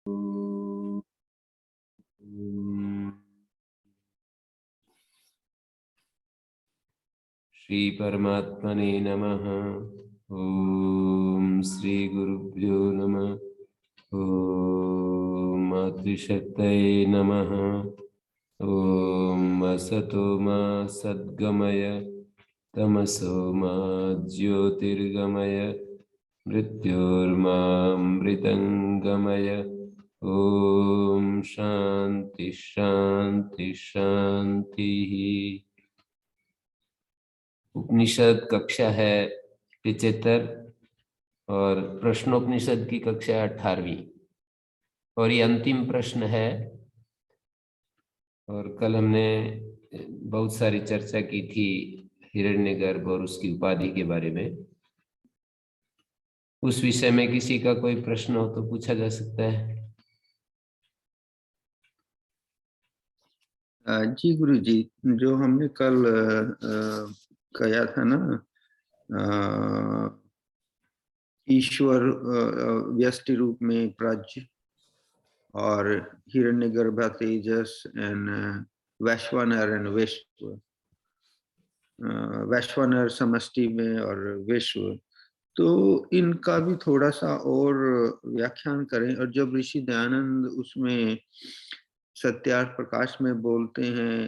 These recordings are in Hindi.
श्री परमात्मने नमः। ओम श्री गुरुभ्यो नमः। ओम मातृशक्तये नमः। ओम असतो मा सद्गमय तमसो मा ज्योतिर्गमय मृत्योर्मामृतंगमय। ओम शांति शांति शांति। उपनिषद कक्षा है 75 और प्रश्नोपनिषद की कक्षा है 18वीं और ये अंतिम प्रश्न है। और कल हमने बहुत सारी चर्चा की थी हिरण्यगर्भ और उसकी उपाधि के बारे में। उस विषय में किसी का कोई प्रश्न हो तो पूछा जा सकता है। जी गुरु जी, जो हमने कल कहा था ना, ईश्वर व्यष्टि रूप में प्राज्य और हिरण्यगर्भ तेजस एंड वैश्वानर एंड विश्व, वैश्वानर समष्टि में और विश्व, तो इनका भी थोड़ा सा और व्याख्यान करें। और जब ऋषि दयानंद उसमें सत्यार्थ प्रकाश में बोलते हैं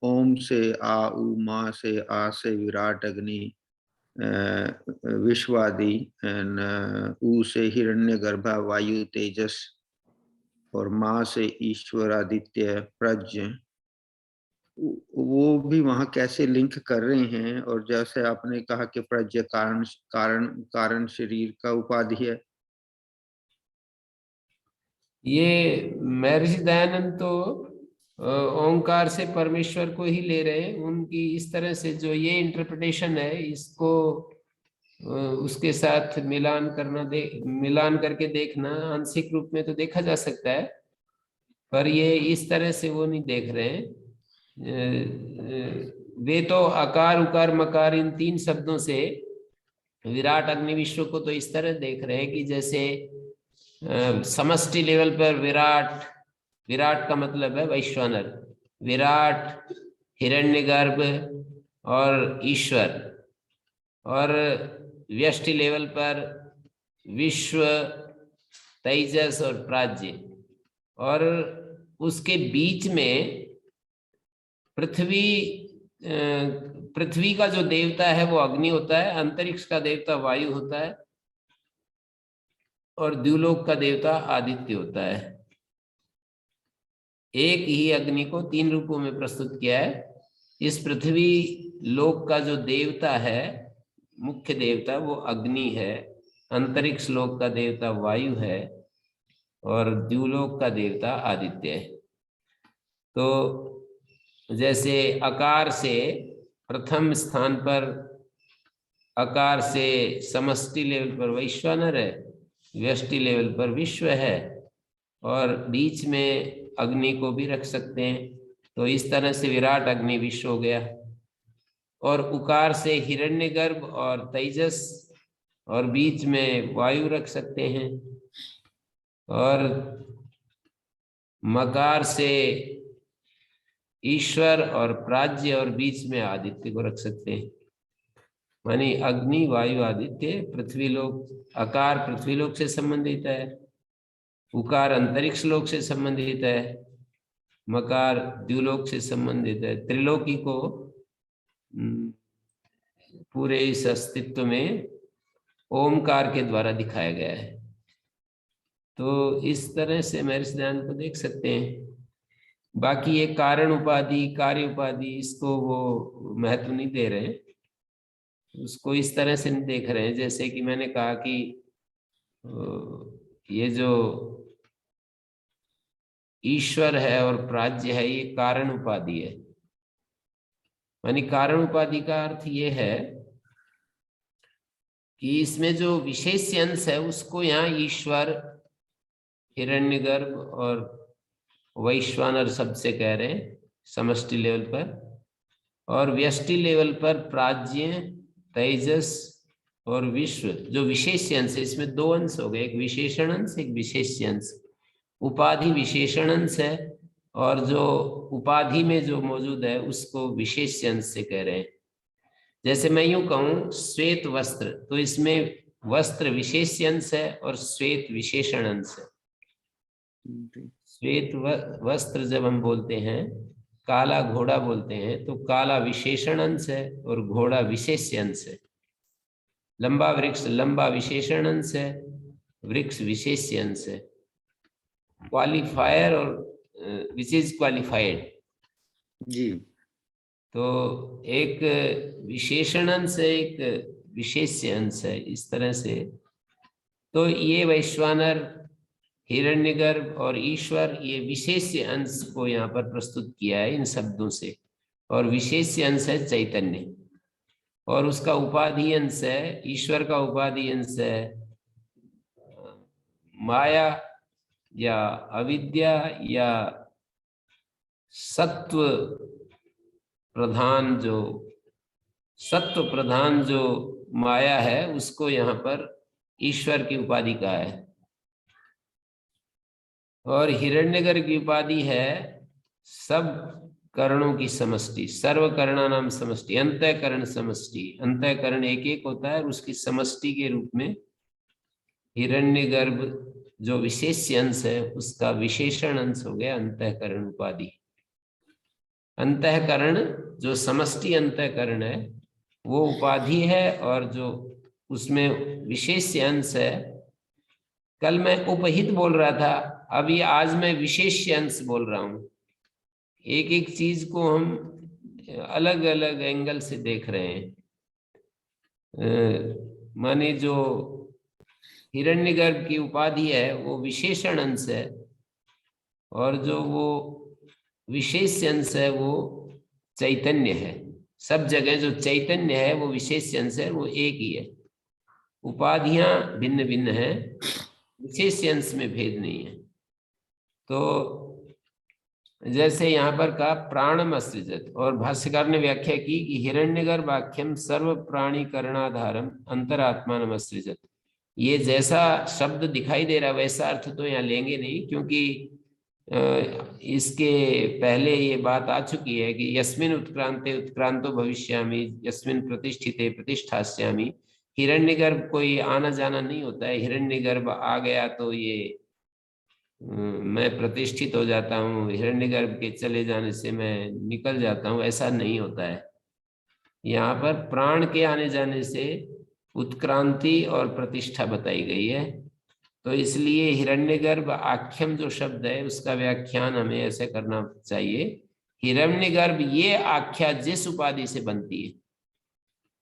ओम से आ, उ, मा से आ से विराट अग्नि, विश्वादि, एंड उ से हिरण्यगर्भ वायु तेजस, और माँ से ईश्वर आदित्य प्रज्ञ, वो भी वहां कैसे लिंक कर रहे हैं। और जैसे आपने कहा कि प्रज्ञ कारण कारण कारण शरीर का उपाधि है। ये महर्षि दयानंद तो ओंकार से परमेश्वर को ही ले रहे हैं। उनकी इस तरह से जो ये इंटरप्रिटेशन है, इसको उसके साथ मिलान करके देखना आंशिक रूप में तो देखा जा सकता है, पर ये इस तरह से वो नहीं देख रहे हैं। वे तो आकार उकार मकार इन 3 शब्दों से विराट अग्नि विश्व को तो इस तरह देख रहे हैं कि जैसे समष्टि लेवल पर विराट, विराट का मतलब है वैश्वानर, विराट हिरण्यगर्भ और ईश्वर, और व्यष्टि लेवल पर विश्व, तेजस और प्राज्य, और उसके बीच में पृथ्वी का जो देवता है वो अग्नि होता है, अंतरिक्ष का देवता वायु होता है और द्युलोक का देवता आदित्य होता है। एक ही अग्नि को 3 रूपों में प्रस्तुत किया है। इस पृथ्वी लोक का जो देवता है, मुख्य देवता, वो अग्नि है, अंतरिक्ष लोक का देवता वायु है और द्युलोक का देवता आदित्य है। तो जैसे आकार से प्रथम स्थान पर, आकार से समष्टि लेवल पर वैश्वानर है, व्यष्टि लेवल पर विश्व है, और बीच में अग्नि को भी रख सकते हैं। तो इस तरह से विराट अग्नि विश्व हो गया। और उकार से हिरण्यगर्भ और तेजस, और बीच में वायु रख सकते हैं। और मकार से ईश्वर और प्राज्य, और बीच में आदित्य को रख सकते हैं। मानी अग्नि वायु आदित्य पृथ्वी लोक, आकार पृथ्वी लोक से संबंधित है, उकार अंतरिक्ष लोक से संबंधित है, मकार द्युलोक से संबंधित है। त्रिलोकी को पूरे इस अस्तित्व में ओमकार के द्वारा दिखाया गया है। तो इस तरह से महर्षि दयानंद को देख सकते हैं। बाकी ये कारण उपाधि, कार्य उपाधि, इसको वो महत्व नहीं दे रहे हैं, उसको इस तरह से नहीं देख रहे हैं। जैसे कि मैंने कहा कि ये जो ईश्वर है और प्राज्य है, ये कारण उपाधि है। यानी कारण उपाधि का अर्थ ये है कि इसमें जो विशेष अंश है उसको यहाँ ईश्वर, हिरण्यगर्भ और वैश्वानर शब्द से कह रहे हैं समष्टि लेवल पर, और व्यष्टि लेवल पर प्राज्य, तेजस और विश्व जो विशेष्य अंश है, इसमें दो अंश हो गए, एक विशेषण अंश एक विशेष्य अंश। उपाधि विशेषण अंश है और जो उपाधि में जो मौजूद है उसको विशेष्य अंश से कह रहे हैं। जैसे मैं यूं कहूं श्वेत वस्त्र, तो इसमें वस्त्र विशेष्य अंश है और श्वेत विशेषण अंश है। श्वेत वस्त्र जब हम बोलते हैं, काला घोड़ा बोलते हैं, तो काला विशेषण अंश है और घोड़ा विशेष्य अंश है। लंबा वृक्ष लंबा विशेषण अंश है, वृक्ष विशेष्य अंश है। क्वालिफायर और विच इज क्वालिफाइड जी। तो एक विशेषण अंश है एक विशेष्य अंश है, इस तरह से। तो ये वैश्वानर, हिरण्यगर्भ और ईश्वर, ये विशेष्य अंश को यहाँ पर प्रस्तुत किया है इन शब्दों से। और विशेष्य अंश है चैतन्य, और उसका उपाधि अंश है, ईश्वर का उपाधि अंश है माया या अविद्या या सत्व प्रधान जो माया है, उसको यहाँ पर ईश्वर की उपाधि कहा है। और हिरण्यगर्भ की उपाधि है सब करणों की समष्टि, सर्व करणानाम समष्टि, अंतःकरण समष्टि। अंतःकरण एक एक होता है और उसकी समष्टि के रूप में हिरण्यगर्भ जो विशेष्य अंश है उसका विशेषण अंश हो गया अंतःकरण उपाधि। अंतःकरण जो समष्टि अंतःकरण है वो उपाधि है, और जो उसमें विशेष्य अंश है, कल मैं उपहित बोल रहा था, अभी आज मैं विशेष्य अंश बोल रहा हूं। एक एक चीज को हम अलग अलग एंगल से देख रहे हैं। माने जो हिरण्यगर्भ की उपाधि है वो विशेषण अंश है, और जो वो विशेष अंश है वो चैतन्य है। सब जगह जो चैतन्य है वो विशेष अंश है, वो एक ही है। उपाधियां भिन्न भिन्न हैं, विशेष अंश में भेद नहीं है। तो जैसे यहाँ पर कहा प्राणम असृजत, और भाष्यकार ने व्याख्या की कि हिरण्यगर्भ आख्यम सर्व प्राणी करणाधारम अंतरात्मान असृजत। ये जैसा शब्द दिखाई दे रहा है वैसा अर्थ तो यहाँ लेंगे नहीं, क्योंकि इसके पहले ये बात आ चुकी है कि यस्मिन उत्क्रांते उत्क्रांतो भविष्यामि, यस्मिन प्रतिष्ठिते प्रतिष्ठास्यामि। हिरण्यगर्भ कोई आना जाना नहीं होता है। हिरण्यगर्भ आ गया तो ये मैं प्रतिष्ठित हो जाता हूँ, हिरण्यगर्भ के चले जाने से मैं निकल जाता हूँ, ऐसा नहीं होता है। यहाँ पर प्राण के आने जाने से उत्क्रांति और प्रतिष्ठा बताई गई है। तो इसलिए हिरण्यगर्भ आख्यम जो शब्द है उसका व्याख्यान हमें ऐसे करना चाहिए, हिरण्यगर्भ ये आख्या जिस उपाधि से बनती है,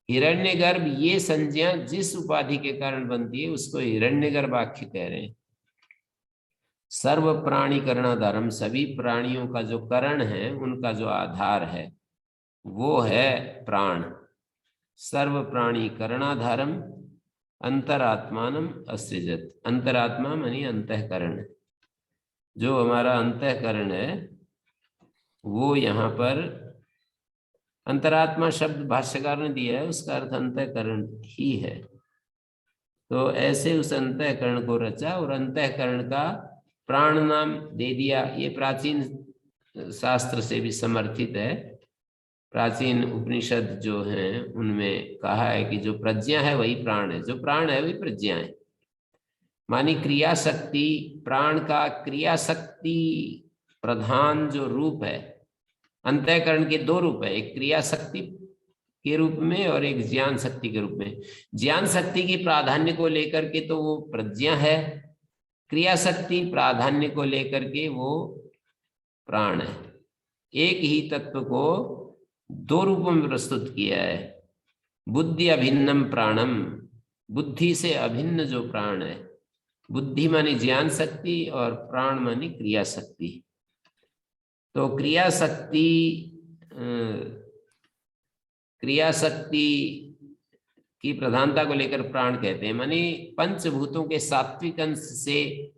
हिरण्यगर्भ ये संज्ञा जिस उपाधि के कारण बनती है उसको हिरण्यगर्भ आख्य कह रहे हैं। सर्व प्राणी करणाधारम, सभी प्राणियों का जो करण है उनका जो आधार है वो है प्राण। सर्व प्राणी करणाधारम अंतरात्मानम असृजत। अंतरात्मा मानी अंतःकरण, जो हमारा अंतःकरण है वो यहाँ पर अंतरात्मा शब्द भाष्यकार ने दिया है, उसका अर्थ अंतःकरण ही है। तो ऐसे उस अंतःकरण को रचा और अंतःकरण का प्राण नाम दे दिया। ये प्राचीन शास्त्र से भी समर्थित है। प्राचीन उपनिषद जो हैं उनमें कहा है कि जो प्रज्ञा है वही प्राण है, जो प्राण है वही प्रज्ञा है। मानी क्रिया शक्ति, प्राण का क्रिया शक्ति प्रधान जो रूप है, अंतःकरण के दो रूप है, एक क्रिया शक्ति के रूप में और एक ज्ञान शक्ति के रूप में। ज्ञान शक्ति की प्राधान्य को लेकर के तो वो प्रज्ञा है, क्रिया शक्ति प्राधान्य को लेकर के वो प्राण है। एक ही तत्व को दो रूपों में प्रस्तुत किया है। बुद्धि अभिन्नम प्राणम, बुद्धि से अभिन्न जो प्राण है, बुद्धि मानी ज्ञान शक्ति और प्राण मानी क्रिया शक्ति। तो क्रिया शक्ति की प्रधानता को लेकर प्राण कहते हैं। मानी पंचभूतों के सात्विक अंश से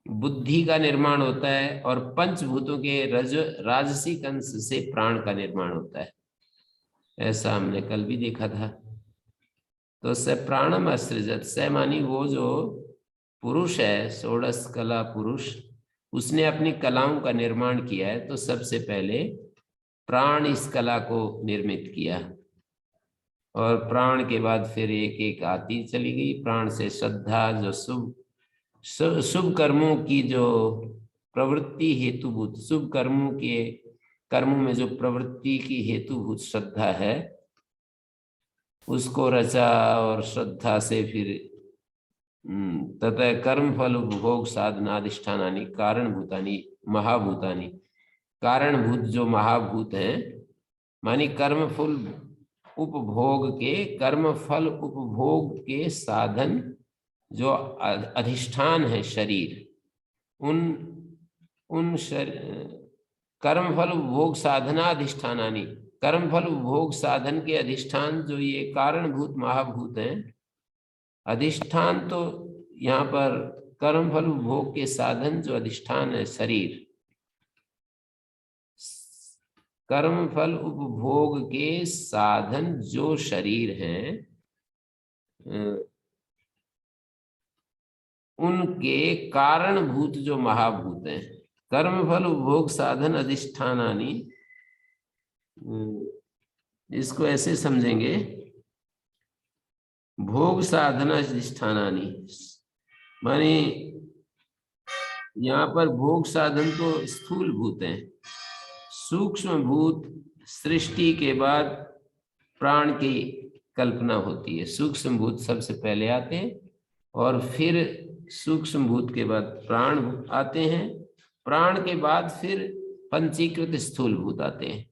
बुद्धि का निर्माण होता है और पंचभूतों के राजसिक अंश से प्राण का निर्माण होता है। ऐसा हमने कल भी देखा था। तो स प्राणम असृजत, स मानी वो जो पुरुष है, षोडश कला पुरुष, उसने अपनी कलाओं का निर्माण किया है। तो सबसे पहले प्राण इस कला को निर्मित किया, और प्राण के बाद फिर एक एक आती चली गई। प्राण से श्रद्धा, जो शुभ कर्मों की जो प्रवृत्ति हेतुभूत, शुभ कर्मों के कर्मों में जो प्रवृत्ति की हेतुभूत श्रद्धा है, उसको रचा, और श्रद्धा से फिर तथा कर्म फल उपभोग साधनाधिष्ठानानि कारणभूतानि महाभूतानि, कारणभूत जो महाभूत हैं, मानी कर्म फल उपभोग के साधन जो अधिष्ठान है शरीर, उन कर्म फल उपभोग साधनाधिष्ठानानि, कर्म फल उपभोग साधन के अधिष्ठान जो ये कारणभूत महाभूत हैं। अधिष्ठान तो यहाँ पर कर्म फल उपभोग के साधन जो अधिष्ठान है शरीर, कर्म फल उपभोग के साधन जो शरीर हैं, उनके कारणभूत जो महाभूत हैं। कर्म फल उपभोग साधन अधिष्ठानानि, इसको ऐसे समझेंगे, भोग साधना अधिष्ठानानि, माने यहाँ पर भोग साधन तो स्थूल भूत हैं। सूक्ष्म भूत सृष्टि के बाद प्राण की कल्पना होती है। सूक्ष्म भूत सबसे पहले आते हैं, और फिर सूक्ष्म भूत के बाद प्राण आते हैं, प्राण के बाद फिर पंचीकृत स्थूल भूत आते हैं।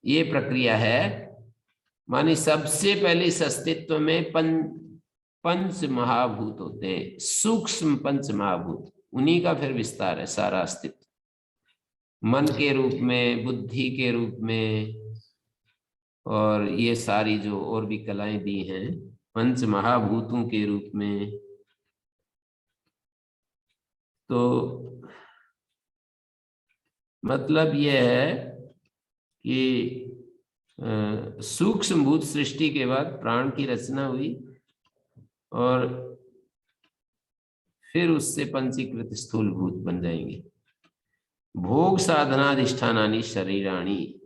ये प्रक्रिया है। मानी सबसे पहले इस अस्तित्व में पंच महाभूत होते हैं, सूक्ष्म पंच महाभूत, उन्हीं का फिर विस्तार है सारा अस्तित्व। मन के रूप में, बुद्धि के रूप में, और ये सारी जो और भी कलाएं दी हैं पंच महाभूतों के रूप में। तो मतलब यह है कि सूक्ष्म भूत सृष्टि के बाद प्राण की रचना हुई, और फिर उससे पंचीकृत स्थूल भूत बन जाएंगे। भोग साधनाधिष्ठानानि शरीराणि,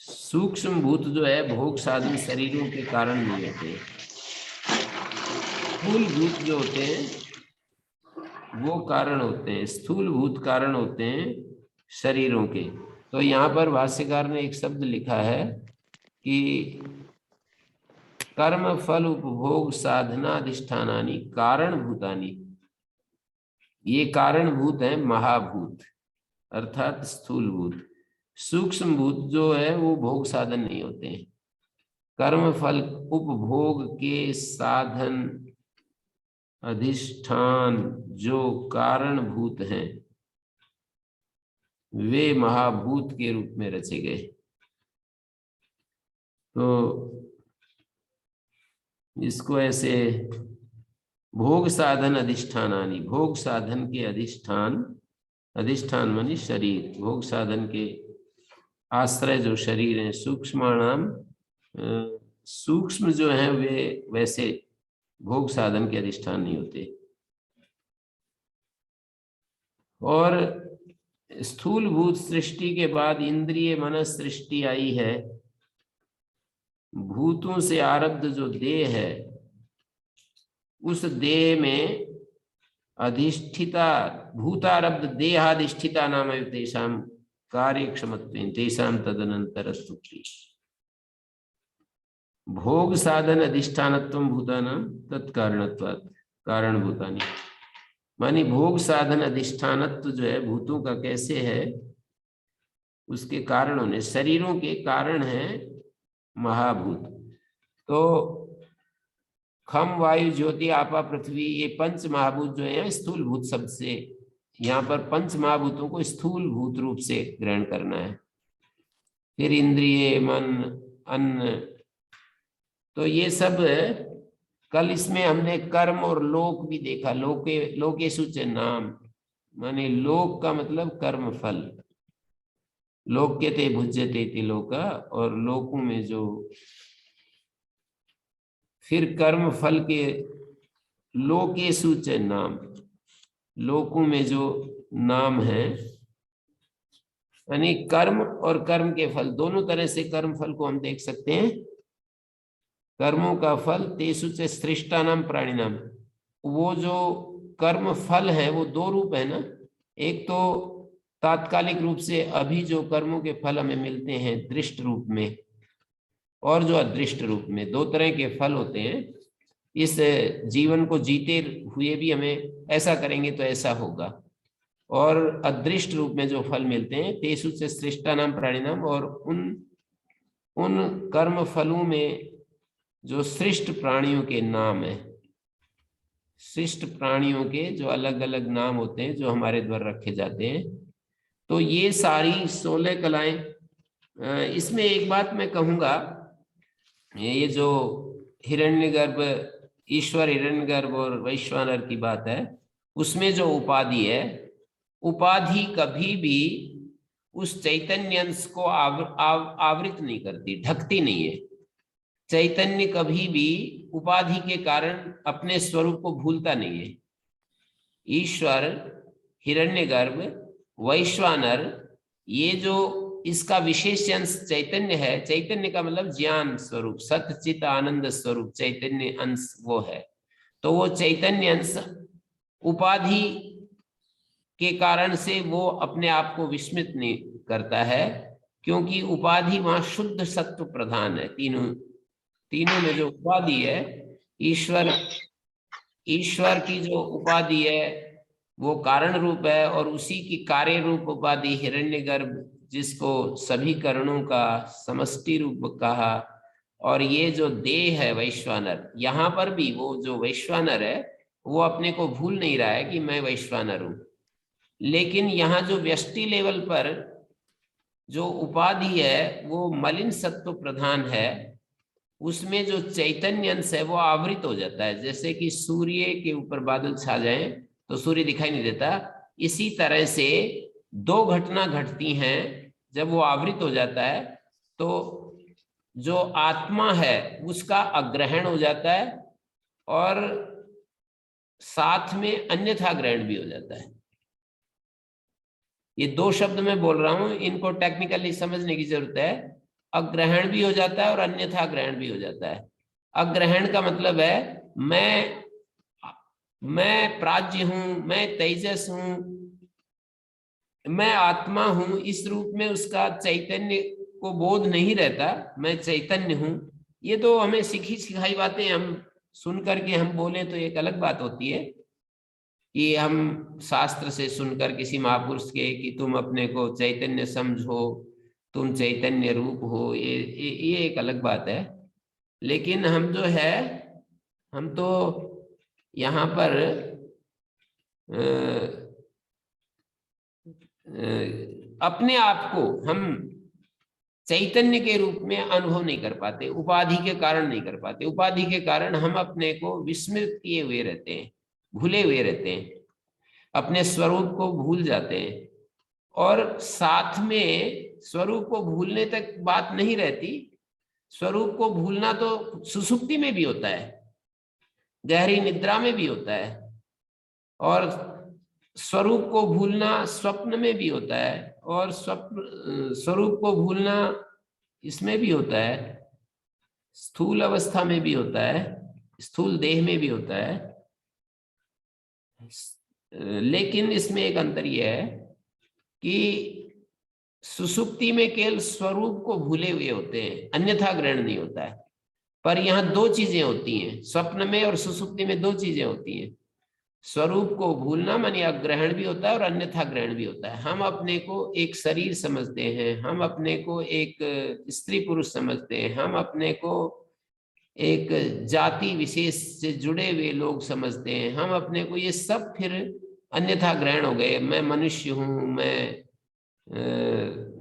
सूक्ष्म भूत जो है भोग साधन शरीरों के कारण नहीं होते। स्थूल भूत जो होते हैं वो कारण होते हैं, स्थूल भूत कारण होते हैं शरीरों के। तो यहाँ पर भाष्यकार ने एक शब्द लिखा है कि कर्म फल उपभोग साधनाधिष्ठानानि कारणभूतानि, ये कारणभूत है महाभूत अर्थात स्थूल भूत। सूक्ष्म भूत जो है वो भोग साधन नहीं होते हैं। कर्म फल उपभोग के साधन अधिष्ठान जो कारणभूत हैं, वे महाभूत के रूप में रचे गए। तो इसको ऐसे भोग साधन अधिष्ठानानि, भोग साधन के अधिष्ठान, अधिष्ठान मानी शरीर, भोग साधन के आश्रय जो शरीर है, सूक्ष्माणाम, सूक्ष्म जो है वे वैसे भोग साधन के अधिष्ठान नहीं होते। और स्थूल भूत सृष्टि के बाद इंद्रिय मन सृष्टि आई है। भूतों से आरब्ध जो देह है, उस देह में अधिष्ठिता, भूतारब्ध देहाधिष्ठिता नाम तेषां कार्यक्षमत्वेन तेषां तदनंतरस्तुति, भोग साधन अधिष्ठानत्वं भूतानां तत्कारणत्वात् कारणभूतानि, मानी भोग साधन अधिष्ठानत्व जो है भूतों का कैसे है, उसके कारण होने, शरीरों के कारण है महाभूत। तो खम वायु ज्योति आपा पृथ्वी, ये पंच महाभूत जो है स्थूल भूत शब्द से, यहाँ पर पंच महाभूतों को स्थूल भूत रूप से ग्रहण करना है। फिर इंद्रिय मन अन्न, तो ये सब कल इसमें हमने कर्म और लोक भी देखा। लोकेषु च नाम, माने लोक का मतलब कर्म फल, लोक्यते भुज्यते इति लोका, और लोकों में जो फिर कर्म फल के लोकेषु च नाम, लोकों में जो नाम है, यानी कर्म और कर्म के फल दोनों तरह से कर्म फल को हम देख सकते हैं। कर्मों का फल तेषु च सृष्टानाम प्राणिनाम, वो जो कर्म फल है वो दो रूप है ना, एक तो तात्कालिक रूप से अभी जो कर्मों के फल हमें मिलते हैं दृष्ट रूप में, और जो अदृष्ट रूप में, दो तरह के फल होते हैं। इस जीवन को जीते हुए भी हमें ऐसा करेंगे तो ऐसा होगा, और अदृष्ट रूप में जो फल मिलते हैं तेषु च सृष्टानाम प्राणिनाम, और उन कर्म फलों में जो सृष्ट प्राणियों के नाम है, सृष्ट प्राणियों के जो अलग अलग नाम होते हैं जो हमारे द्वारा रखे जाते हैं। तो ये सारी 16 कलाएं। इसमें एक बात मैं कहूँगा, ये जो हिरण्यगर्भ, ईश्वर हिरण्यगर्भ और वैश्वानर की बात है, उसमें जो उपाधि है, उपाधि कभी भी उस चैतन्य अंश को आवृत नहीं करती, ढकती नहीं है। चैतन्य कभी भी उपाधि के कारण अपने स्वरूप को भूलता नहीं है। ईश्वर, हिरण्यगर्भ, वैश्वानर, ये जो इसका विशेष अंश चैतन्य है, चैतन्य का मतलब ज्ञान स्वरूप, सत्य चित आनंद स्वरूप चैतन्य अंश वो है। तो वो चैतन्य अंश उपाधि के कारण से वो अपने आप को विस्मृत नहीं करता है, क्योंकि उपाधि वहां शुद्ध सत्व प्रधान है। तीनों में जो उपाधि है, ईश्वर की जो उपाधि है वो कारण रूप है, और उसी की कार्य रूप उपाधि हिरण्यगर्भ, जिसको सभी करणों का समष्टि रूप कहा, और ये जो देह है वैश्वानर, यहाँ पर भी वो जो वैश्वानर है वो अपने को भूल नहीं रहा है कि मैं वैश्वानर हूं। लेकिन यहाँ जो व्यष्टि लेवल पर जो उपाधि है वो मलिन सत्व प्रधान है, उसमें जो चैतन्य अंश है वो आवृत हो जाता है। जैसे कि सूर्य के ऊपर बादल छा जाए तो सूर्य दिखाई नहीं देता, इसी तरह से दो घटना घटती हैं। जब वो आवृत हो जाता है तो जो आत्मा है उसका अग्रहण हो जाता है, और साथ में अन्यथा ग्रहण भी हो जाता है। ये दो शब्द मैं बोल रहा हूं, इनको टेक्निकली समझने की जरूरत है। अग्रहण भी हो जाता है और अन्यथा ग्रहण भी हो जाता है। अग्रहण का मतलब है मैं प्राज्य हूं, मैं तेजस हूं, मैं आत्मा हूं, इस रूप में उसका चैतन्य को बोध नहीं रहता, मैं चैतन्य हूं। ये तो हमें सीखी सिखाई बातें, हम सुन करके हम बोले तो एक अलग बात होती है कि हम शास्त्र से सुनकर किसी महापुरुष के कि तुम अपने को चैतन्य समझो, तुम चैतन्य रूप हो, ये एक अलग बात है। लेकिन हम जो है, हम तो यहाँ पर अपने आप को हम चैतन्य के रूप में अनुभव नहीं कर पाते, उपाधि के कारण नहीं कर पाते। उपाधि के कारण हम अपने को विस्मृत किए हुए रहते हैं, भूले हुए रहते हैं, अपने स्वरूप को भूल जाते हैं। और साथ में स्वरूप को भूलने तक बात नहीं रहती, स्वरूप को भूलना तो सुसुप्ति में भी होता है, गहरी निद्रा में भी होता है, और स्वरूप को भूलना स्वप्न में भी होता है, और स्वरूप को भूलना इसमें भी होता है, स्थूल अवस्था में भी होता है, स्थूल देह में भी होता है। लेकिन इसमें एक अंतर यह है कि सुसुप्ति में केवल स्वरूप को भूले हुए होते हैं, अन्यथा ग्रहण नहीं होता है। पर यहाँ दो चीजें होती हैं, स्वप्न में और सुसुप्ति में दो चीजें होती हैं। स्वरूप को भूलना मानी अग्रहण भी होता है और अन्यथा ग्रहण भी होता है। हम अपने को एक शरीर समझते हैं, हम अपने को एक स्त्री पुरुष समझते हैं, हम अपने को एक जाति विशेष से जुड़े हुए लोग समझते हैं, हम अपने को, ये सब फिर अन्यथा ग्रहण हो गए। मैं मनुष्य हूँ,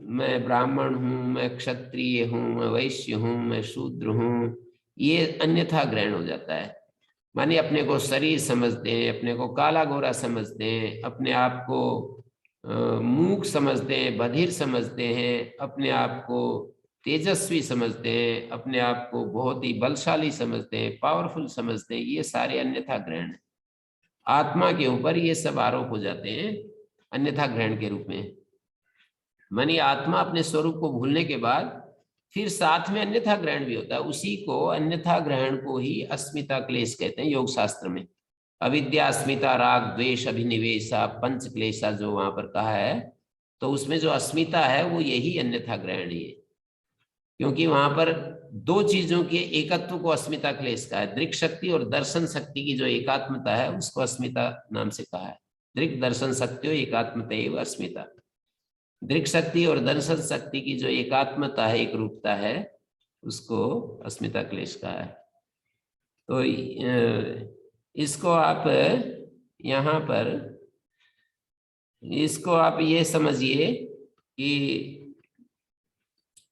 मैं ब्राह्मण हूँ, मैं क्षत्रिय हूँ, मैं वैश्य हूँ, मैं शूद्र हूँ, ये अन्यथा ग्रहण हो जाता है। माने अपने को शरीर समझते हैं, अपने को काला गोरा समझते हैं, अपने आप को मूक समझते हैं, बधिर समझते हैं, अपने आप को तेजस्वी समझते हैं, अपने आप को बहुत ही बलशाली समझते हैं, पावरफुल समझते हैं, ये सारे अन्यथा ग्रहण है। आत्मा के ऊपर ये सब आरोप हो जाते हैं अन्यथा ग्रहण के रूप में। मानी आत्मा अपने स्वरूप को भूलने के बाद फिर साथ में अन्यथा ग्रहण भी होता है। उसी को अन्यथा ग्रहण को ही अस्मिता क्लेश कहते हैं योग शास्त्र में। अविद्या, अस्मिता, राग, द्वेष, अभिनिवेशा, पंच क्लेशा जो वहां पर कहा है, तो उसमें जो अस्मिता है वो यही अन्यथा ग्रहण ही है, क्योंकि वहां पर दो चीजों के एकत्व को अस्मिता क्लेश कहा है। दृक् शक्ति और दर्शन शक्ति की जो एकात्मता है उसको अस्मिता नाम से कहा है। दृक् दर्शन शक्तियों एकात्मता एवं अस्मिता। दृक् शक्ति और दर्शन शक्ति की जो एकात्मता है, एक रूपता है, उसको अस्मिता क्लेश कहा है। तो इसको आप यहाँ पर इसको आप ये समझिए कि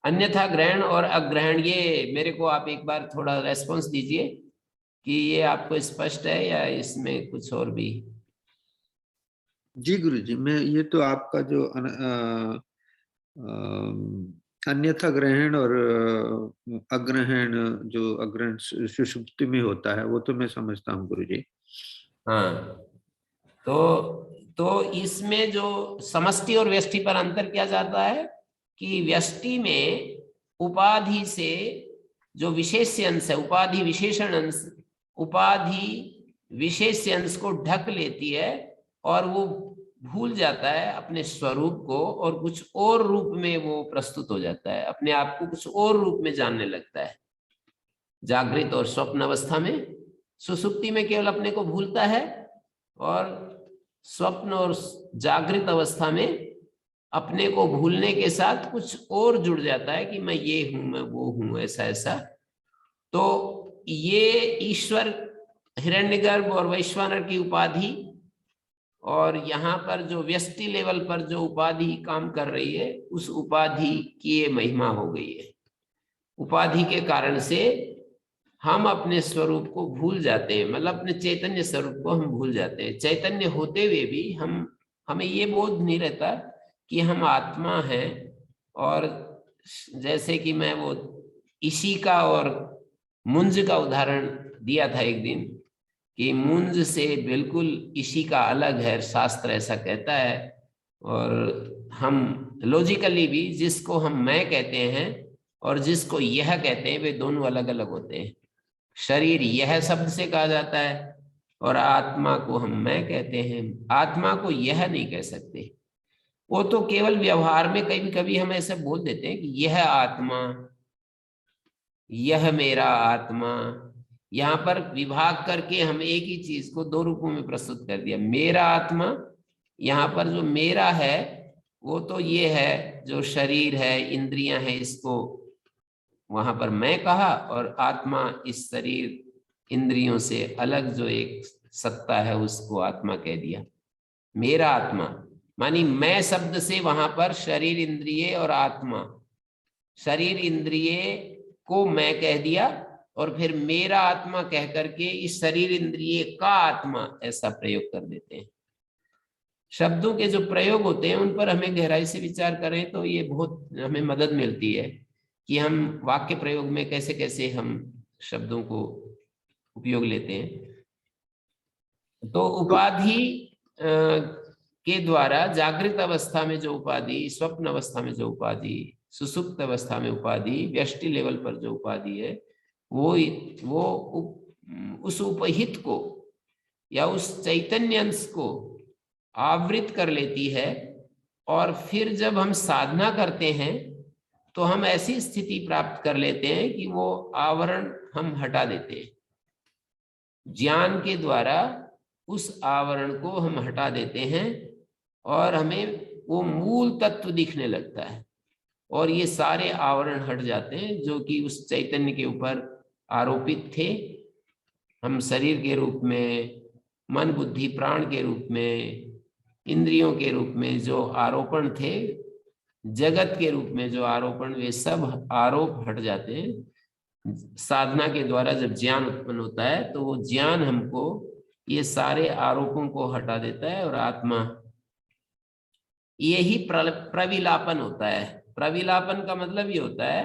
अन्यथा ग्रहण और अग्रहण, ये मेरे को आप एक बार थोड़ा रेस्पॉन्स दीजिए कि ये आपको स्पष्ट है या इसमें कुछ और भी। जी गुरु जी, मैं ये तो आपका जो अन्यथा ग्रहण और अग्रहण, जो अग्रहण सुषुप्ति में होता है वो तो मैं समझता हूँ गुरु जी। हाँ, तो इसमें जो समष्टि और व्यष्टि पर अंतर किया जाता है कि व्यष्टि में उपाधि से जो विशेष्य अंश है, उपाधि विशेषण अंश, उपाधि विशेष्य अंश को ढक लेती है और वो भूल जाता है अपने स्वरूप को और कुछ और रूप में वो प्रस्तुत हो जाता है, अपने आप को कुछ और रूप में जानने लगता है। जागृत और स्वप्न अवस्था में, सुसुप्ति में केवल अपने को भूलता है और स्वप्न और जागृत अवस्था में अपने को भूलने के साथ कुछ और जुड़ जाता है कि मैं ये हूं, मैं वो हूं, ऐसा ऐसा। तो ये ईश्वर, हिरण्यगर्भ और वैश्वानर की उपाधि और यहाँ पर जो व्यष्टि लेवल पर जो उपाधि काम कर रही है, उस उपाधि की ये महिमा हो गई है। उपाधि के कारण से हम अपने स्वरूप को भूल जाते हैं, मतलब अपने चैतन्य स्वरूप को हम भूल जाते हैं। चैतन्य होते हुए भी हमें ये बोध नहीं रहता कि हम आत्मा हैं। और जैसे कि मैं वो इशिका और मुंज का उदाहरण दिया था एक दिन, कि मुंज से बिल्कुल इशिका अलग है, शास्त्र ऐसा कहता है। और हम लॉजिकली भी जिसको हम मैं कहते हैं और जिसको यह कहते हैं, वे दोनों अलग अलग होते हैं। शरीर यह शब्द से कहा जाता है और आत्मा को हम मैं कहते हैं। आत्मा को यह नहीं कह सकते, वो तो केवल व्यवहार में कभी कभी हम ऐसे बोल देते हैं कि यह आत्मा, यह मेरा आत्मा। यहाँ पर विभाग करके हम एक ही चीज को दो रूपों में प्रस्तुत कर दिया। मेरा आत्मा, यहाँ पर जो मेरा है वो तो ये है जो शरीर है, इंद्रियां हैं, इसको वहां पर मैं कहा, और आत्मा इस शरीर इंद्रियों से अलग जो एक सत्ता है उसको आत्मा कह दिया। मेरा आत्मा मानी मैं शब्द से वहां पर शरीर, इंद्रिय और आत्मा, शरीर इंद्रिय को मैं कह दिया और फिर मेरा आत्मा कह करके इस शरीर इंद्रिय का आत्मा ऐसा प्रयोग कर देते हैं। शब्दों के जो प्रयोग होते हैं उन पर हमें गहराई से विचार करें तो ये बहुत हमें मदद मिलती है कि हम वाक्य प्रयोग में कैसे कैसे हम शब्दों को उपयोग लेते हैं। तो उपाधि के द्वारा जागृत अवस्था में जो उपाधि, स्वप्न अवस्था में जो उपाधि, सुसुप्त अवस्था में उपाधि, व्यष्टि लेवल पर जो उपाधि है, वो उस उपहित को या उस चैतन्य अंश को आवृत कर लेती है। और फिर जब हम साधना करते हैं तो हम ऐसी स्थिति प्राप्त कर लेते हैं कि वो आवरण हम हटा देते हैं। ज्ञान के द्वारा उस आवरण को हम हटा देते हैं और हमें वो मूल तत्व दिखने लगता है और ये सारे आवरण हट जाते हैं जो कि उस चैतन्य के ऊपर आरोपित थे। हम शरीर के रूप में, मन बुद्धि प्राण के रूप में, इंद्रियों के रूप में जो आरोपण थे, जगत के रूप में जो आरोपण, वे सब आरोप हट जाते हैं। साधना के द्वारा जब ज्ञान उत्पन्न होता है तो वो ज्ञान हमको ये सारे आरोपों को हटा देता है और आत्मा, यही प्रविलापन होता है। प्रविलापन का मतलब ये होता है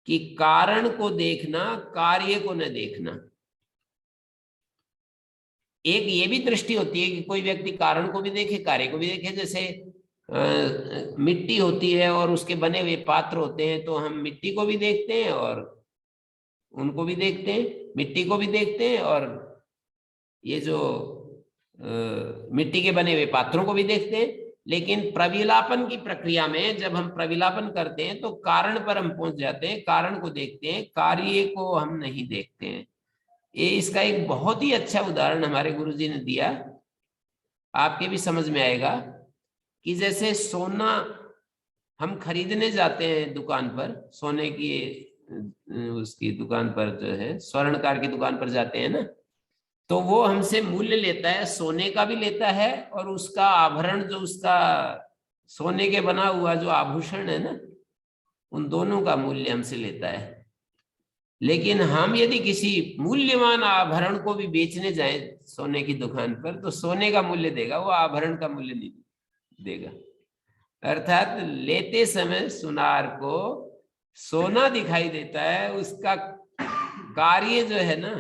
कि कारण को देखना, कार्य को न देखना। एक ये भी दृष्टि होती है कि कोई व्यक्ति कारण को भी देखे, कार्य को भी देखे। जैसे मिट्टी होती है और उसके बने हुए पात्र होते हैं, तो हम मिट्टी को भी देखते हैं और उनको भी देखते हैं, मिट्टी को भी देखते हैं और ये जो मिट्टी के बने हुए पात्रों को भी देखते हैं। लेकिन प्रविलापन की प्रक्रिया में जब हम प्रविलापन करते हैं तो कारण पर हम पहुंच जाते हैं, कारण को देखते हैं, कार्य को हम नहीं देखते हैं। ये इसका एक बहुत ही अच्छा उदाहरण हमारे गुरुजी ने दिया, आपके भी समझ में आएगा। कि जैसे सोना हम खरीदने जाते हैं दुकान पर, सोने की उसकी दुकान पर जो है स्वर्णकार की दुकान पर जाते हैं ना, तो वो हमसे मूल्य लेता है, सोने का भी लेता है और उसका आभरण जो उसका सोने के बना हुआ जो आभूषण है ना, उन दोनों का मूल्य हमसे लेता है। लेकिन हम यदि किसी मूल्यवान आभरण को भी बेचने जाए सोने की दुकान पर, तो सोने का मूल्य देगा, वो आभरण का मूल्य नहीं देगा। अर्थात लेते समय सुनार को सोना दिखाई देता है, उसका कार्य जो है ना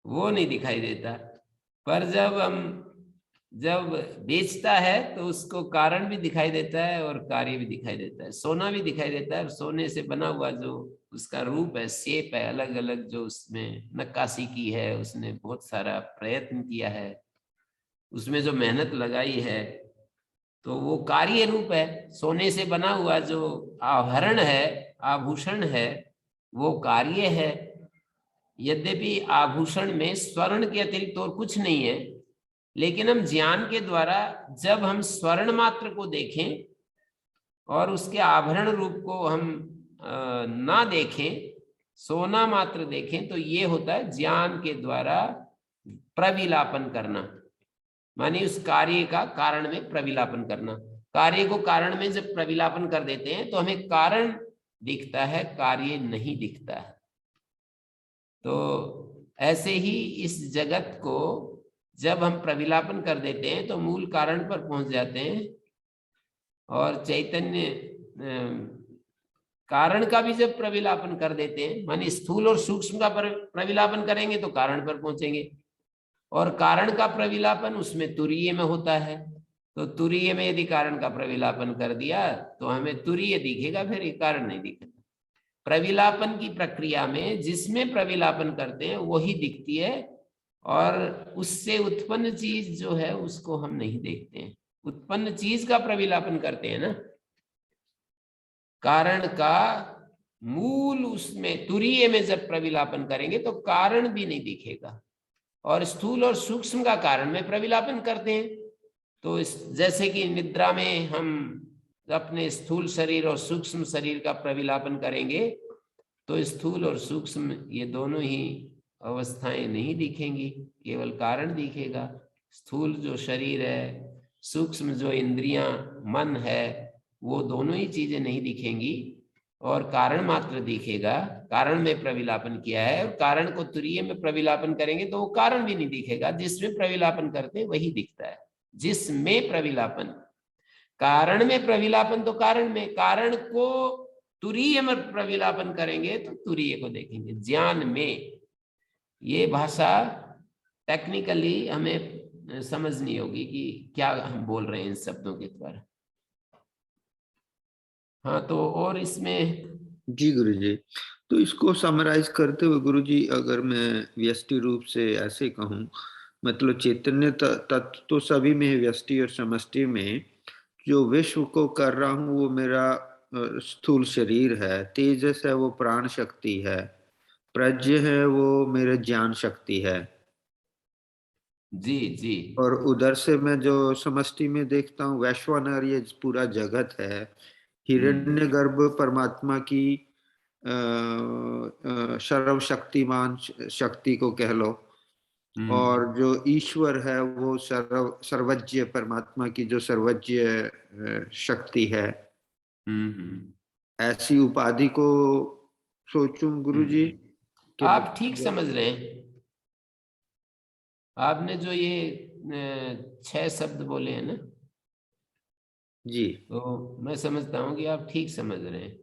वो नहीं दिखाई देता। पर जब बेचता है तो उसको कारण भी दिखाई देता है और कार्य भी दिखाई देता है, सोना भी दिखाई देता है। और सोने से बना हुआ जो उसका रूप है, शेप है, अलग अलग जो उसमें नक्काशी की है, उसने बहुत सारा प्रयत्न किया है, उसमें जो मेहनत लगाई है, तो वो कार्य रूप है। सोने से बना हुआ जो आभरण है, आभूषण है, वो कार्य है। यद्यपि आभूषण में स्वर्ण के अतिरिक्त और कुछ नहीं है, लेकिन हम ज्ञान के द्वारा जब हम स्वर्ण मात्र को देखें और उसके आभरण रूप को हम ना देखें, सोना मात्र देखें, तो ये होता है ज्ञान के द्वारा प्रविलापन करना, मानी उस कार्य का कारण में प्रविलापन करना। कार्य को कारण में जब प्रविलापन कर देते हैं तो हमें कारण दिखता है, कार्य नहीं दिखता है। तो ऐसे ही इस जगत को जब हम प्रविलापन कर देते हैं तो मूल कारण पर पहुंच जाते हैं। और चैतन्य कारण का भी जब प्रविलापन कर देते हैं, माने स्थूल और सूक्ष्म का प्रविलापन करेंगे तो कारण पर पहुंचेंगे। और कारण का प्रविलापन उसमें तुरीय में होता है, तो तुरीय में यदि कारण का प्रविलापन कर दिया तो हमें तुरीय दिखेगा, फिर ये कारण नहीं दिखेगा। प्रविलापन की प्रक्रिया में जिसमें प्रविलापन करते हैं वही दिखती है, और उससे उत्पन्न चीज जो है उसको हम नहीं देखते हैं। उत्पन्न चीज का प्रविलापन करते हैं ना, कारण का मूल उसमें तुरीय में जब प्रविलापन करेंगे तो कारण भी नहीं दिखेगा। और स्थूल और सूक्ष्म का कारण में प्रविलापन करते हैं, तो जैसे कि निद्रा में हम अपने स्थूल शरीर और सूक्ष्म शरीर का प्रविलापन करेंगे तो स्थूल और सूक्ष्म ये दोनों ही अवस्थाएं नहीं दिखेंगी, केवल कारण दिखेगा। स्थूल जो शरीर है, सूक्ष्म जो इंद्रियां, मन है, वो दोनों ही चीजें नहीं दिखेंगी और कारण मात्र दिखेगा। कारण में प्रविलापन किया है, और कारण को तुरीय में प्रविलापन करेंगे तो वो कारण भी नहीं दिखेगा। जिसमें प्रविलापन करते हैं वही दिखता है। जिसमें प्रविलापन, कारण में प्रविलापन तो कारण में, कारण को तुरीय में प्रविलापन करेंगे तो तुरीय को देखेंगे। ज्ञान में ये भाषा टेक्निकली हमें समझनी होगी कि क्या हम बोल रहे हैं इन शब्दों के द्वारा। हाँ, तो और इसमें जी गुरुजी, तो इसको समराइज करते हुए गुरुजी, अगर मैं व्यष्टि रूप से ऐसे कहूँ, मतलब चैतन्य तत्व तो सभी में है, व्यष्टि और समष्टि में। जो विश्व को कर रहा हूँ वो मेरा स्थूल शरीर है, तेजस है वो प्राण शक्ति है, प्रज्ञ है वो मेरे ज्ञान शक्ति है। जी जी। और उधर से मैं जो समष्टि में देखता हूँ वैश्वानर, ये पूरा जगत है। हिरण्यगर्भ परमात्मा की सर्वशक्तिमान शक्ति को कह लो, और जो ईश्वर है वो सर्वज्ञ परमात्मा की जो सर्वज्ञ शक्ति है। ऐसी उपाधि को सोचूं गुरुजी कि आप ठीक समझ रहे हैं। आपने जो ये 6 शब्द बोले हैं ना, जी तो मैं समझता हूँ कि आप ठीक समझ रहे हैं।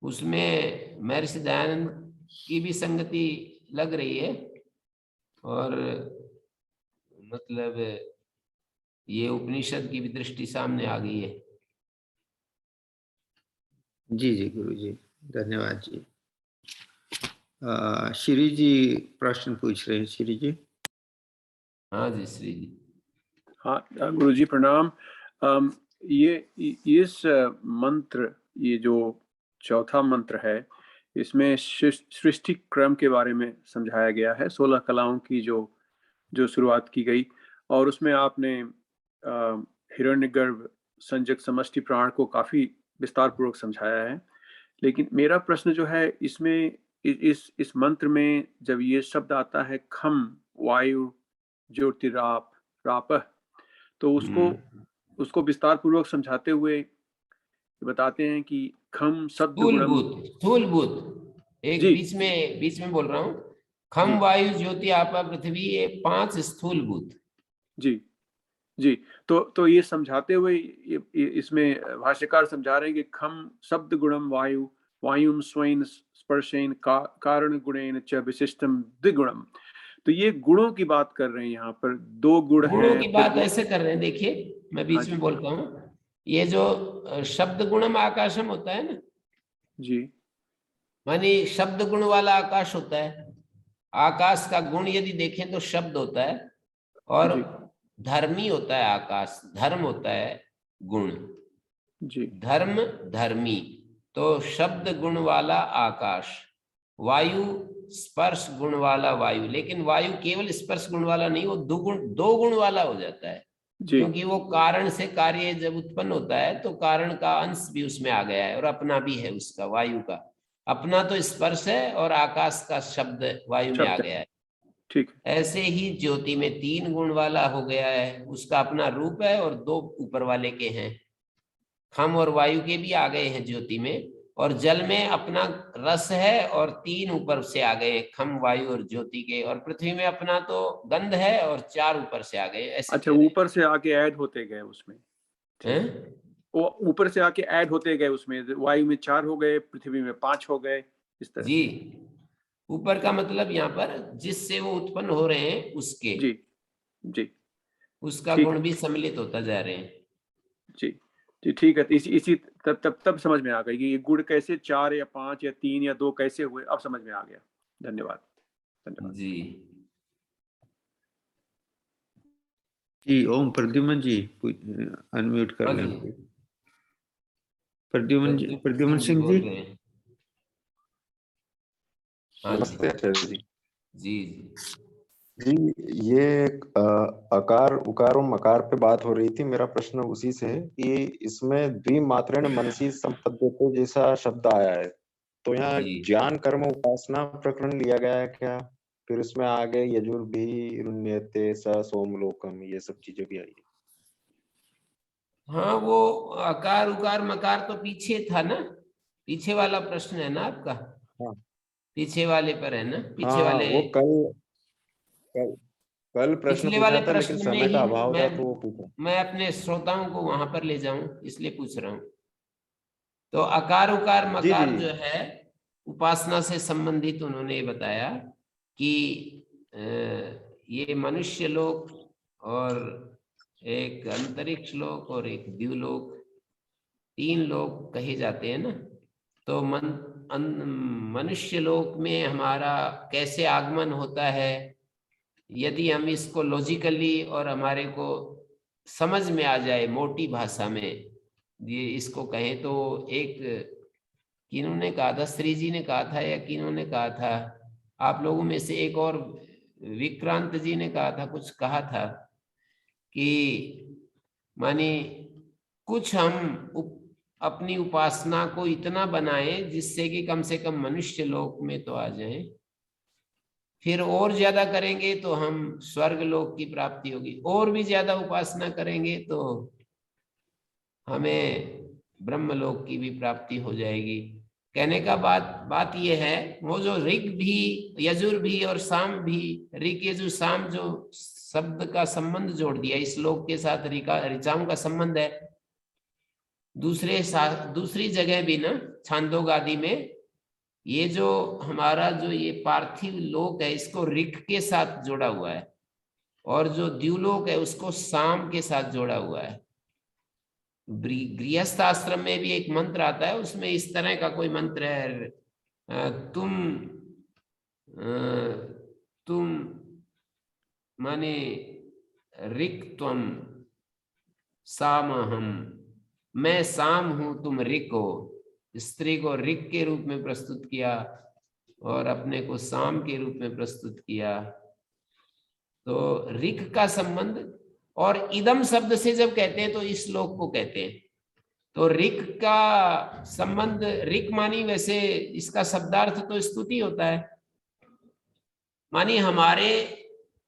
उसमें महर्षि दयानंद की भी संगति लग रही है, और मतलब ये उपनिषद की भी दृष्टि सामने आ गई है। जी जी गुरु जी, धन्यवाद जी। श्री जी प्रश्न पूछ रहे हैं। श्री जी। हाँ जी श्री जी। हाँ गुरु जी प्रणाम। ये इस मंत्र, ये जो चौथा मंत्र है, इसमें सृष्टि क्रम के बारे में समझाया गया है, 16 कलाओं की जो शुरुआत की गई, और उसमें आपने हिरण्यगर्भ, संजक, समष्टि, प्राण को काफी विस्तार पूर्वक समझाया है। लेकिन मेरा प्रश्न जो है इसमें, इस मंत्र में जब ये शब्द आता है खम वायु ज्योतिराप रापह, तो उसको विस्तार पूर्वक समझाते हुए बताते हैं कि खम शब्द गुणम। स्थूलभूत एक जी बीच में बोल रहा हूँ, खम जी वायु ज्योति आपा पृथ्वी, ये 5 स्थूलभूत। जी जी। तो ये समझाते हुए इसमें भाष्यकार समझा रहे हैं कि खम शब्द गुणम वायु वायुम स्वयं स्पर्शेन कारण गुणेन च विशिष्टम द्विगुणम। तो ये गुणों की बात कर रहे हैं, यहाँ पर 2 गुण गुणों हैं। की फिर बात ऐसे कर रहे हैं, देखिए मैं हाँ बीच जी में बोलता हूँ, ये जो शब्द गुणम आकाशम होता है ना, जी मानी शब्द गुण वाला आकाश होता है। आकाश का गुण यदि देखें तो शब्द होता है, और जी धर्मी होता है आकाश, धर्म होता है गुण। जी धर्म धर्मी, तो शब्द गुण वाला आकाश, वायु स्पर्श गुण वाला वायु। लेकिन वायु केवल स्पर्श गुण वाला नहीं, वो दो गुण वाला हो जाता है, जी क्योंकि वो कारण से कार्य जब उत्पन्न होता है तो कारण का अंश भी उसमें आ गया है, और अपना भी है उसका, वायु का अपना तो स्पर्श है, और आकाश का शब्द वायु में आ शब्द गया है। ठीक है। ऐसे ही ज्योति में 3 गुण वाला हो गया है, उसका अपना रूप है, और 2 ऊपर वाले के हैं। खम और वायु के भी आ गए हैं ज्योति में, और जल में अपना रस है, और 3 ऊपर से आ गए, खम वायु और ज्योति के, और पृथ्वी में अपना तो गंध है, और 4 ऊपर से आ गए, ऐसे अच्छा, कह रहे ऊपर से आके ऐड होते गए उसमें। हैं। ठीक, वो ऊपर से आके ऐड होते गए उसमें, वायु में 4 हो गए, पृथ्वी में 5 हो गए, इस तरह जी, से। ऊपर का मतलब यहाँ पर जिससे वो उत्पन्न हो रहे हैं उसके, जी जी उसका ठीक गुण है। भी सम्मिलित होता जा रहे हैं। जी जी ठीक है। तो इसी तब समझ में आ गई कि ये गुण कैसे 4 या 5 या 3 या 2 कैसे हुए, अब समझ में आ गया। धन्यवाद धन्यवाद। जी जी ओम प्रद्युमन जी अनम्यूट कर हाँ लें। जी, प्रद्युमन जी, प्रद्युमन प्रद्युमन जी सिंह बोल जी। रहे हैं। हाँ जी नमस्ते आचार्य जी। जी जी, ये अकार उकार और मकार पे बात हो रही थी। मेरा प्रश्न उसी से है कि इसमें द्विमात्रेण मनसी संपद्यते जैसा शब्द आया है, तो यहाँ जी। ज्ञान कर्म उपासना प्रकरण लिया गया है क्या? फिर उसमें आगे यजुर्भिरुण्यते स सोमलोकम, ये सब चीजें भी आई है। हाँ, वो आकार उकार मकार तो पीछे था ना, पीछे वाला प्रश्न है ना आपका, हाँ पीछे वाले पर है ना, पीछे हाँ, वाले। वो कल कल प्रश्न पिछले वाले पूछा था, लेकिन प्रश्न में समय ही का अभाव था तो वो पूछा। मैं अपने श्रोताओं को वहां पर ले जाऊं, इसलिए पूछ रहा हूं। तो आकार उकार जी जी मकार जो है उपासना से संबंधित उन्होंने ये बताया कि ये मनुष्य लोक, और एक अंतरिक्ष लोक, और एक द्युलोक, 3 लोक कहे जाते हैं ना। तो मनुष्य लोक में हमारा कैसे आगमन होता है, यदि हम इसको लॉजिकली और हमारे को समझ में आ जाए मोटी भाषा में, ये इसको कहें तो, एक किन्होंने कहा था, श्री जी ने कहा था या किन्होंने कहा था, आप लोगों में से एक और विक्रांत जी ने कहा था, कुछ कहा था कि माने कुछ हम अपनी उपासना को इतना बनाएं जिससे कि कम से कम मनुष्य लोक में तो आ जाएं, फिर और ज्यादा करेंगे तो हम स्वर्ग लोक की प्राप्ति होगी, और भी ज्यादा उपासना करेंगे तो हमें ब्रह्मलोक की भी प्राप्ति हो जाएगी। कहने का बात यह है, वो जो ऋग भी यजुर भी और साम भी, ऋग यजुर साम जो शब्द का संबंध जोड़ दिया इस लोक के साथ, ऋचाओं का संबंध है, दूसरी जगह भी ना छांदोग आदि में ये जो हमारा जो ये पार्थिव लोक है इसको ऋक के साथ जोड़ा हुआ है, और जो द्युलोक है उसको साम के साथ जोड़ा हुआ है। गृहस्थ आश्रम में भी एक मंत्र आता है, उसमें इस तरह का कोई मंत्र है, तुम माने ऋक त्वम सामहम, मैं साम हूं तुम ऋक हो। स्त्री को ऋक के रूप में प्रस्तुत किया और अपने को साम के रूप में प्रस्तुत किया। तो ऋक का संबंध, और इदम शब्द से जब कहते हैं तो इस श्लोक को कहते हैं। तो ऋक का संबंध, ऋक मानी वैसे इसका शब्दार्थ तो स्तुति होता है, मानी हमारे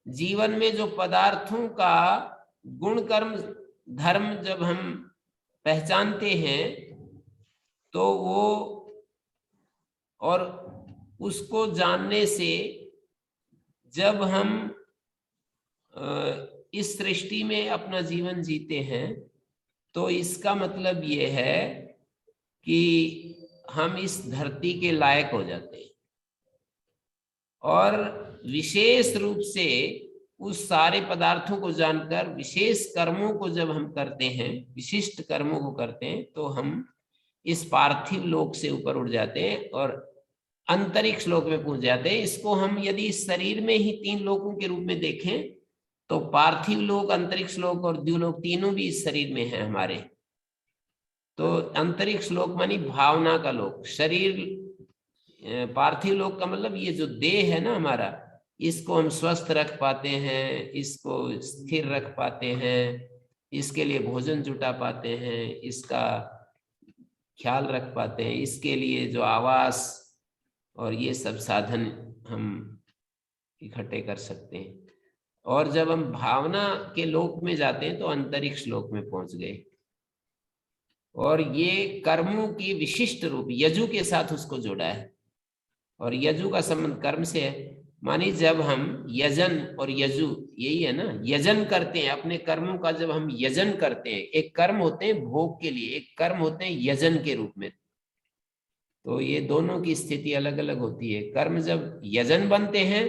जीवन में जो पदार्थों का गुण कर्म धर्म जब हम पहचानते हैं तो वो, और उसको जानने से जब हम इस सृष्टि में अपना जीवन जीते हैं तो इसका मतलब ये है कि हम इस धरती के लायक हो जाते हैं। और विशेष रूप से उस सारे पदार्थों को जानकर विशेष कर्मों को जब हम करते हैं, विशिष्ट कर्मों को करते हैं, तो हम इस पार्थिव लोक से ऊपर उठ जाते हैं और अंतरिक्ष लोक में पहुंच जाते हैं। इसको हम यदि इस शरीर में ही 3 लोकों के रूप में देखें तो पार्थिव लोक, अंतरिक्ष लोक और द्युलोक तीनों भी इस शरीर में हैं हमारे। तो अंतरिक्ष लोक मानी भावना का लोक, शरीर, पार्थिव लोक का मतलब ये जो देह है ना हमारा, इसको हम स्वस्थ रख पाते हैं, इसको स्थिर रख पाते हैं, इसके लिए भोजन जुटा पाते हैं, इसका ख्याल रख पाते हैं, इसके लिए जो आवास और ये सब साधन हम इकट्ठे कर सकते हैं। और जब हम भावना के लोक में जाते हैं तो अंतरिक्ष लोक में पहुंच गए। और ये कर्मों की विशिष्ट रूप यजु के साथ उसको जोड़ा है, और यजु का संबंध कर्म से है। मानी जब हम यजन और यजु, यही है ना, यजन करते हैं अपने कर्मों का, जब हम यजन करते हैं, एक कर्म होते हैं भोग के लिए, एक कर्म होते हैं यजन के रूप में। तो ये दोनों की स्थिति अलग अलग होती है। कर्म जब यजन बनते हैं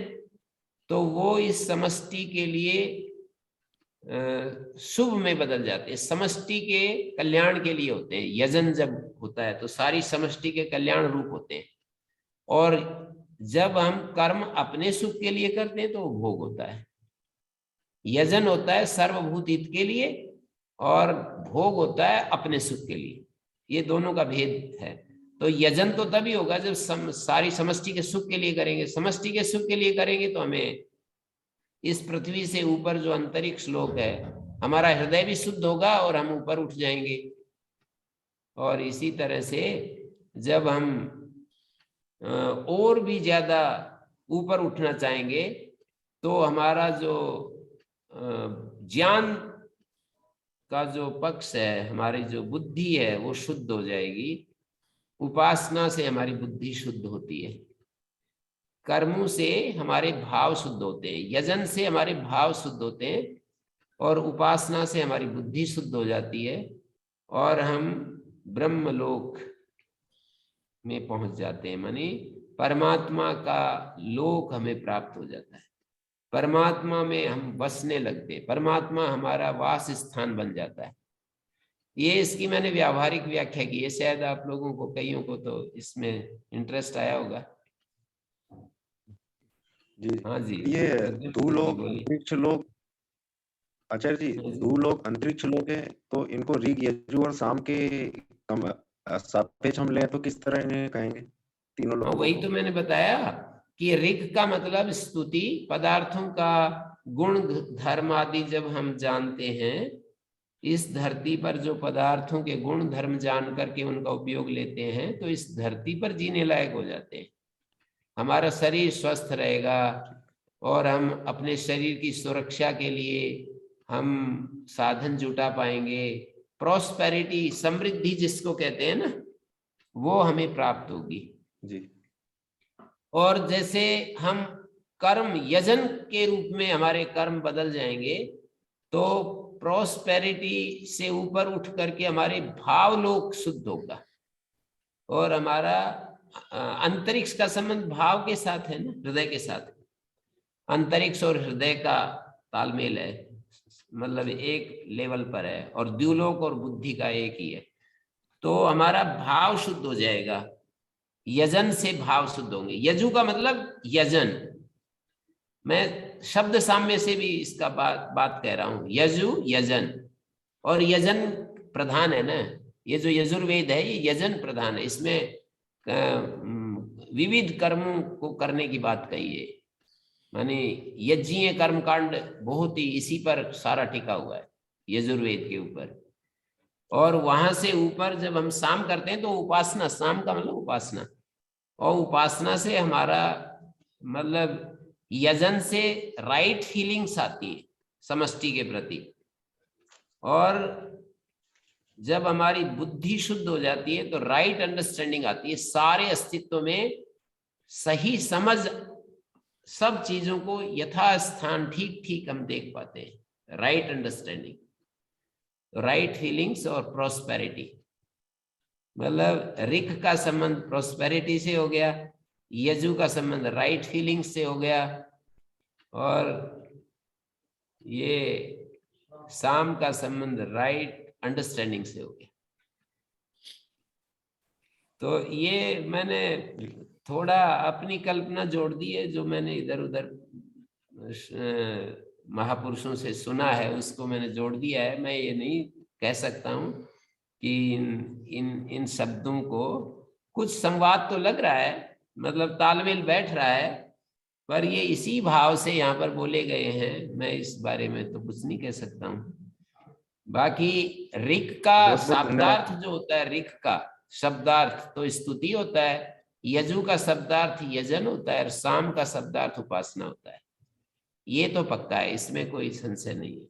तो वो इस समष्टि के लिए शुभ में बदल जाते हैं, समष्टि के कल्याण के लिए होते हैं। यजन जब होता है तो सारी समष्टि के कल्याण रूप होते हैं, और जब हम कर्म अपने सुख के लिए करते हैं तो वो भोग होता है। यजन होता है सर्वभूत हित के लिए और भोग होता है अपने सुख के लिए। ये दोनों का भेद है। तो यजन तो तभी होगा जब सारी समष्टि के सुख के लिए करेंगे। समष्टि के सुख के लिए करेंगे तो हमें इस पृथ्वी से ऊपर जो अंतरिक्ष लोक है, हमारा हृदय भी शुद्ध होगा और हम ऊपर उठ जाएंगे। और इसी तरह से जब हम और भी ज्यादा ऊपर उठना चाहेंगे तो हमारा जो ज्ञान का जो पक्ष है, हमारी जो बुद्धि है वो शुद्ध हो जाएगी। उपासना से हमारी बुद्धि शुद्ध होती है, कर्मों से हमारे भाव शुद्ध होते हैं, यजन से हमारे भाव शुद्ध होते हैं, और उपासना से हमारी बुद्धि शुद्ध हो जाती है और हम ब्रह्मलोक में पहुंच जाते हैं। माने परमात्मा का लोक हमें प्राप्त हो जाता है, परमात्मा में हम बसने लगते हैं, परमात्मा हमारा वास स्थान बन जाता है। ये इसकी मैंने व्यावहारिक व्याख्या की है, शायद आप लोगों को, कईयों को तो इसमें इंटरेस्ट आया होगा। जी हाँ जी, ये द्युलोक अंतरिक्ष लोक, आचार्य जी, हाँ जी। द्युलोक अंतरिक्ष लोक है, तो इनको ऋग यजु और साम के सापेक्ष हम लें तो किस तरह इन्हें कहेंगे तीनों लोगों वही को? तो मैंने बताया कि ऋग का मतलब स्तुति, पदार्थों का गुण धर्म आदि जब हम जानते हैं, इस धरती पर जो पदार्थों के गुण धर्म जान करके उनका उपयोग लेते हैं तो इस धरती पर जीने लायक हो जाते हैं। हमारा शरीर स्वस्थ रहेगा और हम अपने शरीर की सुरक्षा के लिए हम साधन जुटा पाएंगे। प्रॉस्पेरिटी, समृद्धि जिसको कहते हैं ना, वो हमें प्राप्त होगी जी। और जैसे हम कर्म यजन के रूप में हमारे कर्म बदल जाएंगे तो प्रॉस्पेरिटी से ऊपर उठ करके हमारे भाव लोक शुद्ध होगा। और हमारा अंतरिक्ष का संबंध भाव के साथ है ना, हृदय के साथ। अंतरिक्ष और हृदय का तालमेल है, मतलब एक लेवल पर है, और द्युलोक और बुद्धि का एक ही है। तो हमारा भाव शुद्ध हो जाएगा, यजन से भाव शुद्ध होंगे। यजु का मतलब यजन, मैं शब्द साम्य से भी इसका बात कह रहा हूं, यजु यजन, और यजन प्रधान है ना, ये जो यजुर्वेद है ये यजन प्रधान है। इसमें विविध कर्मों को करने की बात कही है, माने यज्ञीय कर्मकांड बहुत ही इसी पर सारा टिका हुआ है, यजुर्वेद के ऊपर। और वहां से ऊपर जब हम साम करते हैं तो उपासना, साम का मतलब उपासना, और उपासना से हमारा मतलब यजन से राइट फीलिंग्स आती है समष्टि के प्रति। और जब हमारी बुद्धि शुद्ध हो जाती है तो राइट अंडरस्टैंडिंग आती है, सारे अस्तित्व में सही समझ, सब चीजों को यथास्थान ठीक ठीक हम देख पाते हैं। राइट अंडरस्टैंडिंग, राइट फीलिंग्स और प्रॉस्पेरिटी, मतलब ऋक का संबंध प्रॉस्पेरिटी से हो गया, यजु का संबंध राइट फीलिंग्स से हो गया, और ये साम का संबंध राइट अंडरस्टैंडिंग से हो गया। तो ये मैंने थोड़ा अपनी कल्पना जोड़ दी है, जो मैंने इधर उधर महापुरुषों से सुना है उसको मैंने जोड़ दिया है। मैं ये नहीं कह सकता हूं कि इन शब्दों को कुछ संवाद तो लग रहा है, मतलब तालमेल बैठ रहा है, पर ये इसी भाव से यहाँ पर बोले गए हैं। मैं इस बारे में तो कुछ नहीं कह सकता हूँ। बाकी ऋक का शब्दार्थ जो होता है, ऋक का शब्दार्थ तो स्तुति होता है, यजु का शब्दार्थ यजन होता है, और साम का शब्दार्थ उपासना होता है। ये तो पक्का है, इसमें कोई संशय नहीं है।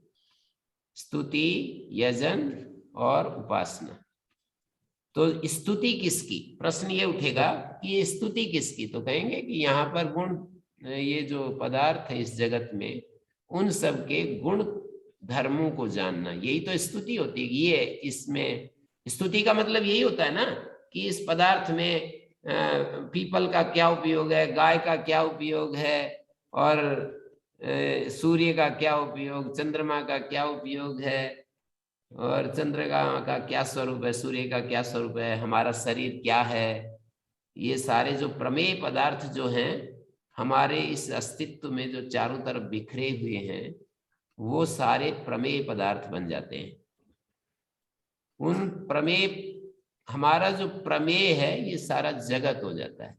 स्तुति, यजन और उपासना। तो स्तुति किसकी, प्रश्न ये उठेगा कि ये स्तुति किसकी, तो कहेंगे कि यहाँ पर गुण, ये जो पदार्थ है इस जगत में, उन सब के गुण धर्मों को जानना, यही तो स्तुति होती है। ये इसमें स्तुति का मतलब यही होता है ना कि इस पदार्थ में पीपल का क्या उपयोग है, गाय का क्या उपयोग है, और सूर्य का क्या उपयोग, चंद्रमा का क्या उपयोग है, और चंद्रमा का क्या स्वरूप है, सूर्य का क्या स्वरूप है, हमारा शरीर क्या है। ये सारे जो प्रमेय पदार्थ जो हैं हमारे इस अस्तित्व में, जो चारों तरफ बिखरे हुए हैं, वो सारे प्रमेय पदार्थ बन जाते हैं। उन प्रमेय, हमारा जो प्रमेय है ये सारा जगत हो जाता है।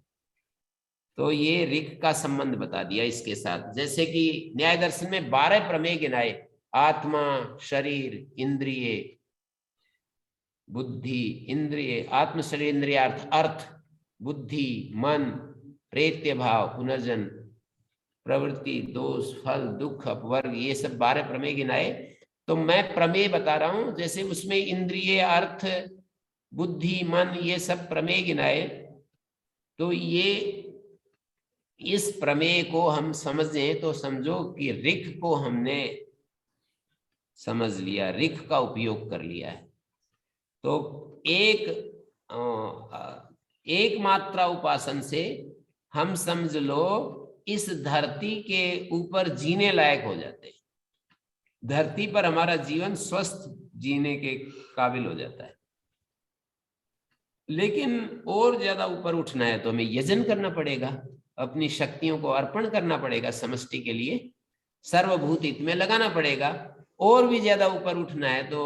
तो ये ऋक का संबंध बता दिया इसके साथ। जैसे कि न्याय दर्शन में 12 प्रमेय गिनाए, आत्मा, शरीर, इंद्रिय, बुद्धि, इंद्रिय, आत्म, शरीर, इंद्रिय, अर्थ, बुद्धि, मन, प्रेत्य भाव, पुनर्जन्म, प्रवृत्ति, दोष, फल, दुख, अपवर्ग, ये सब 12 प्रमेय गिनाए। तो मैं प्रमेय बता रहा हूं, जैसे उसमें इंद्रिय, अर्थ, बुद्धि, मन, ये सब प्रमेय गिनाए। तो ये इस प्रमेय को हम समझें तो समझो कि ऋक को हमने समझ लिया, ऋक का उपयोग कर लिया है। तो एक मात्रा उपासन से हम समझ लो इस धरती के ऊपर जीने लायक हो जाते हैं। धरती पर हमारा जीवन स्वस्थ जीने के काबिल हो जाता है। लेकिन और ज्यादा ऊपर उठना है तो हमें यजन करना पड़ेगा, अपनी शक्तियों को अर्पण करना पड़ेगा समष्टि के लिए, सर्वभूत हित में लगाना पड़ेगा। और भी ज्यादा ऊपर उठना है तो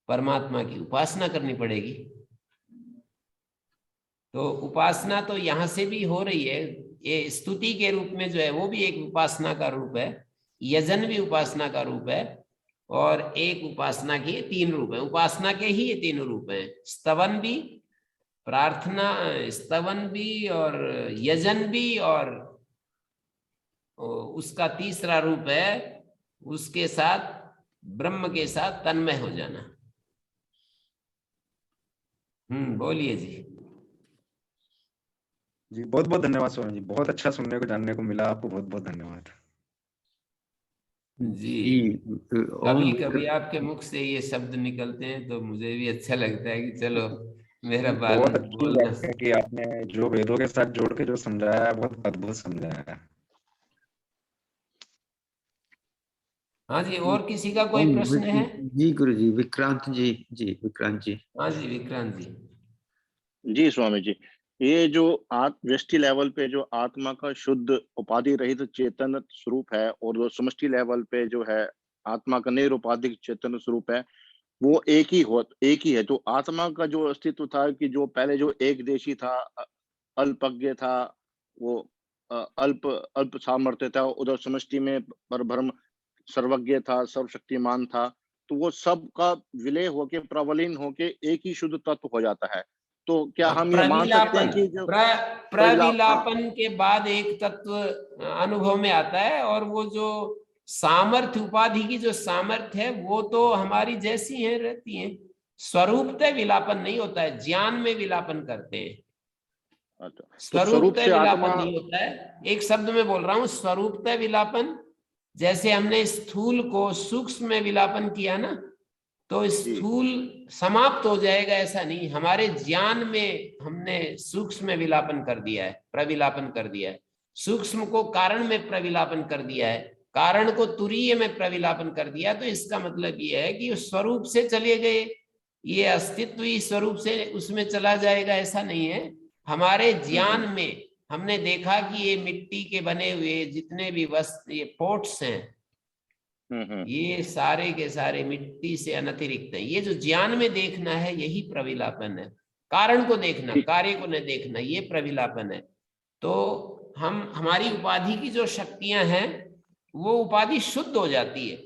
परमात्मा की उपासना करनी पड़ेगी। तो उपासना तो यहाँ से भी हो रही है, ये स्तुति के रूप में जो है वो भी एक उपासना का रूप है, यजन भी उपासना का रूप है, और एक उपासना के 3 रूप है। उपासना के ही ये 3 रूप हैं, स्तवन भी, प्रार्थना, स्तवन भी और यजन भी, और उसका तीसरा रूप है उसके साथ ब्रह्म के साथ तन्मय हो जाना। बोलिए जी। जी बहुत बहुत धन्यवाद स्वामी जी, बहुत अच्छा सुनने को जानने को मिला। आपको बहुत बहुत धन्यवाद। जी, ओम कभी कभी आपके मुख से ये शब्द निकलते हैं तो मुझे भी अच्छा लगता है कि चलो मेरा बहुत अच्छी बोलना। व्याख्या की आपने, जो वेदों के साथ जोड़ के जो समझाया है, बहुत अद्भुत समझाया है। हाँ जी, और किसी का कोई ओम प्रश्न है? जी गुरु जी, विक्रांत जी, जी विक्रांत जी। हाँ जी, विक्रांत जी। जी स्वामी जी, ये जो व्यष्टि लेवल पे जो आत्मा का शुद्ध उपाधि रहित चेतन स्वरूप है, और जो समष्टि लेवल पे जो है आत्मा का निरुपाधिक चेतन स्वरूप है, वो एक ही है। जो आत्मा का जो अस्तित्व था, कि जो पहले जो एक देशी था, अल्पज्ञ था, वो अल्प अल्प सामर्थ्य था, उधर समष्टि में परब्रह्म सर्वज्ञ था, सर्वशक्तिमान था। तो वो सब का विलय होके, प्रवलीन होके एक ही शुद्ध तत्व हो जाता है। तो क्या हाँ, हम ये मान सकते हैं प्रविलापन, कि जो हाँ, प्रविलापन के बाद एक तत्व अनुभव में आता है, और वो जो सामर्थ्य, उपाधि की जो सामर्थ्य है वो तो हमारी जैसी है, रहती है। स्वरूपतः विलापन नहीं होता है, ज्ञान में विलापन करते हैं। अच्छा, तो स्वरूप स्वरूपतः से विलापन आत्मा, नहीं होता है। एक शब्द में बोल रहा हूं, स्वरूपतः विलापन। जैसे हमने स्थूल को सूक्ष्म में विलापन किया ना, तो जी स्थूल समाप्त हो जाएगा ऐसा नहीं। हमारे ज्ञान में हमने सूक्ष्म में विलापन कर दिया है, प्रविलापन कर दिया है। सूक्ष्म को कारण में प्रविलापन कर दिया है, कारण को तुरीय में प्रविलापन कर दिया। तो इसका मतलब ये है कि स्वरूप से चले गए, ये अस्तित्व ही स्वरूप से उसमें चला जाएगा, ऐसा नहीं है। हमारे ज्ञान में हमने देखा कि ये मिट्टी के बने हुए जितने भी वस्तु, ये पोट्स हैं, ये सारे के सारे मिट्टी से अनतिरिक्त है। ये जो ज्ञान में देखना है यही प्रविलापन है। कारण को देखना, कार्य को न देखना, ये प्रविलापन है। तो हमारी उपाधि की जो शक्तियां हैं, वो उपाधि शुद्ध हो जाती है,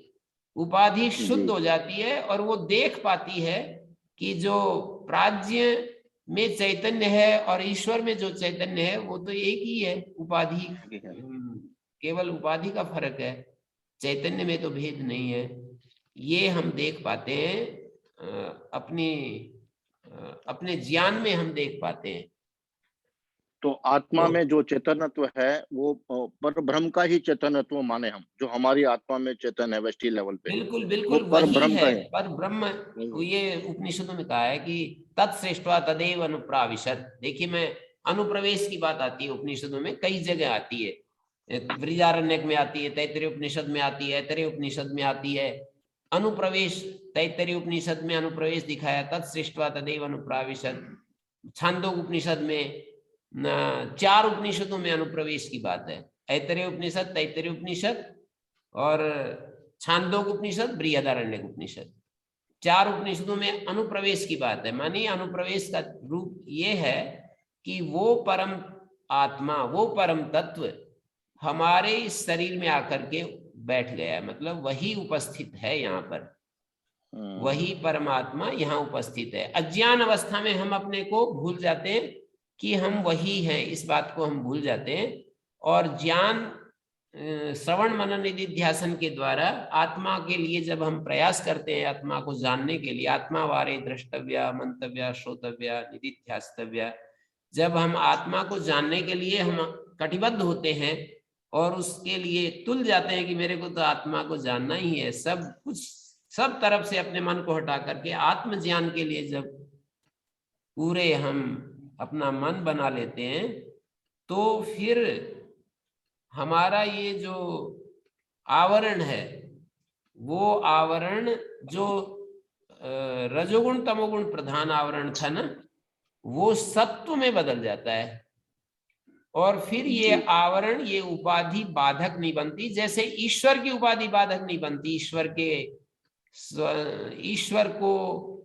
उपाधि शुद्ध हो जाती है, और वो देख पाती है कि जो प्राज्ञ में चैतन्य है और ईश्वर में जो चैतन्य है वो तो एक ही है। उपाधि केवल उपाधि का फर्क है, चैतन्य में तो भेद नहीं है। ये हम देख पाते हैं, अपने ज्ञान में हम देख पाते हैं। तो आत्मा तो में जो चेतनत्व है, वो पर ब्रह्म का ही चेतनत्व माने हम, जो हमारी आत्मा में चेतन है व्यष्टि लेवल पे, बिल्कुल वो बिल्कुल पर वही ब्रह्म का है, है। पर ब्रह्म। ये उपनिषदों में कहा है कि तत्सृष्ट्वा तदेव अनुप्राविशत। देखिए, मैं अनुप्रवेश की बात आती है उपनिषदों में, कई जगह आती है। बृहदारण्यक में आती है, तैत्तरीय उपनिषद में आती है, ऐतरेय उपनिषद में आती है। अनुप्रवेश, तैत्तरीय उपनिषद में अनुप्रवेश दिखाया, तत्सृष्ट्वा तदेव अनुप्राविशत। छांदोग्य उपनिषद में 4 उपनिषदों में अनुप्रवेश की बात है। ऐतरेय उपनिषद, तैत्तरीय उपनिषद और छांदोग्य उपनिषद, बृहदारण्यक उपनिषद। 4 उपनिषदों में अनुप्रवेश की बात है। मानिए अनुप्रवेश का रूप ये है कि वो परम आत्मा, वो परम तत्व हमारे इस शरीर में आकर के बैठ गया है, मतलब वही उपस्थित है यहाँ पर, वही परमात्मा यहाँ उपस्थित है। अज्ञान अवस्था में हम अपने को भूल जाते हैं कि हम वही हैं, इस बात को हम भूल जाते हैं। और ज्ञान, श्रवण मनन निधिध्यासन के द्वारा आत्मा के लिए जब हम प्रयास करते हैं, आत्मा को जानने के लिए, आत्मा वारे द्रष्टव्या मंतव्या श्रोतव्या निधिध्यास्तव्या, जब हम आत्मा को जानने के लिए हम कटिबद्ध होते हैं और उसके लिए तुल जाते हैं कि मेरे को तो आत्मा को जानना ही है, सब कुछ, सब तरफ से अपने मन को हटा करके आत्मज्ञान के लिए जब पूरे हम अपना मन बना लेते हैं, तो फिर हमारा ये जो आवरण है, वो आवरण जो रजोगुण तमोगुण प्रधान आवरण था ना, वो सत्व में बदल जाता है। और फिर ये आवरण, ये उपाधि बाधक नहीं बनती। जैसे ईश्वर की उपाधि बाधक नहीं बनती, ईश्वर को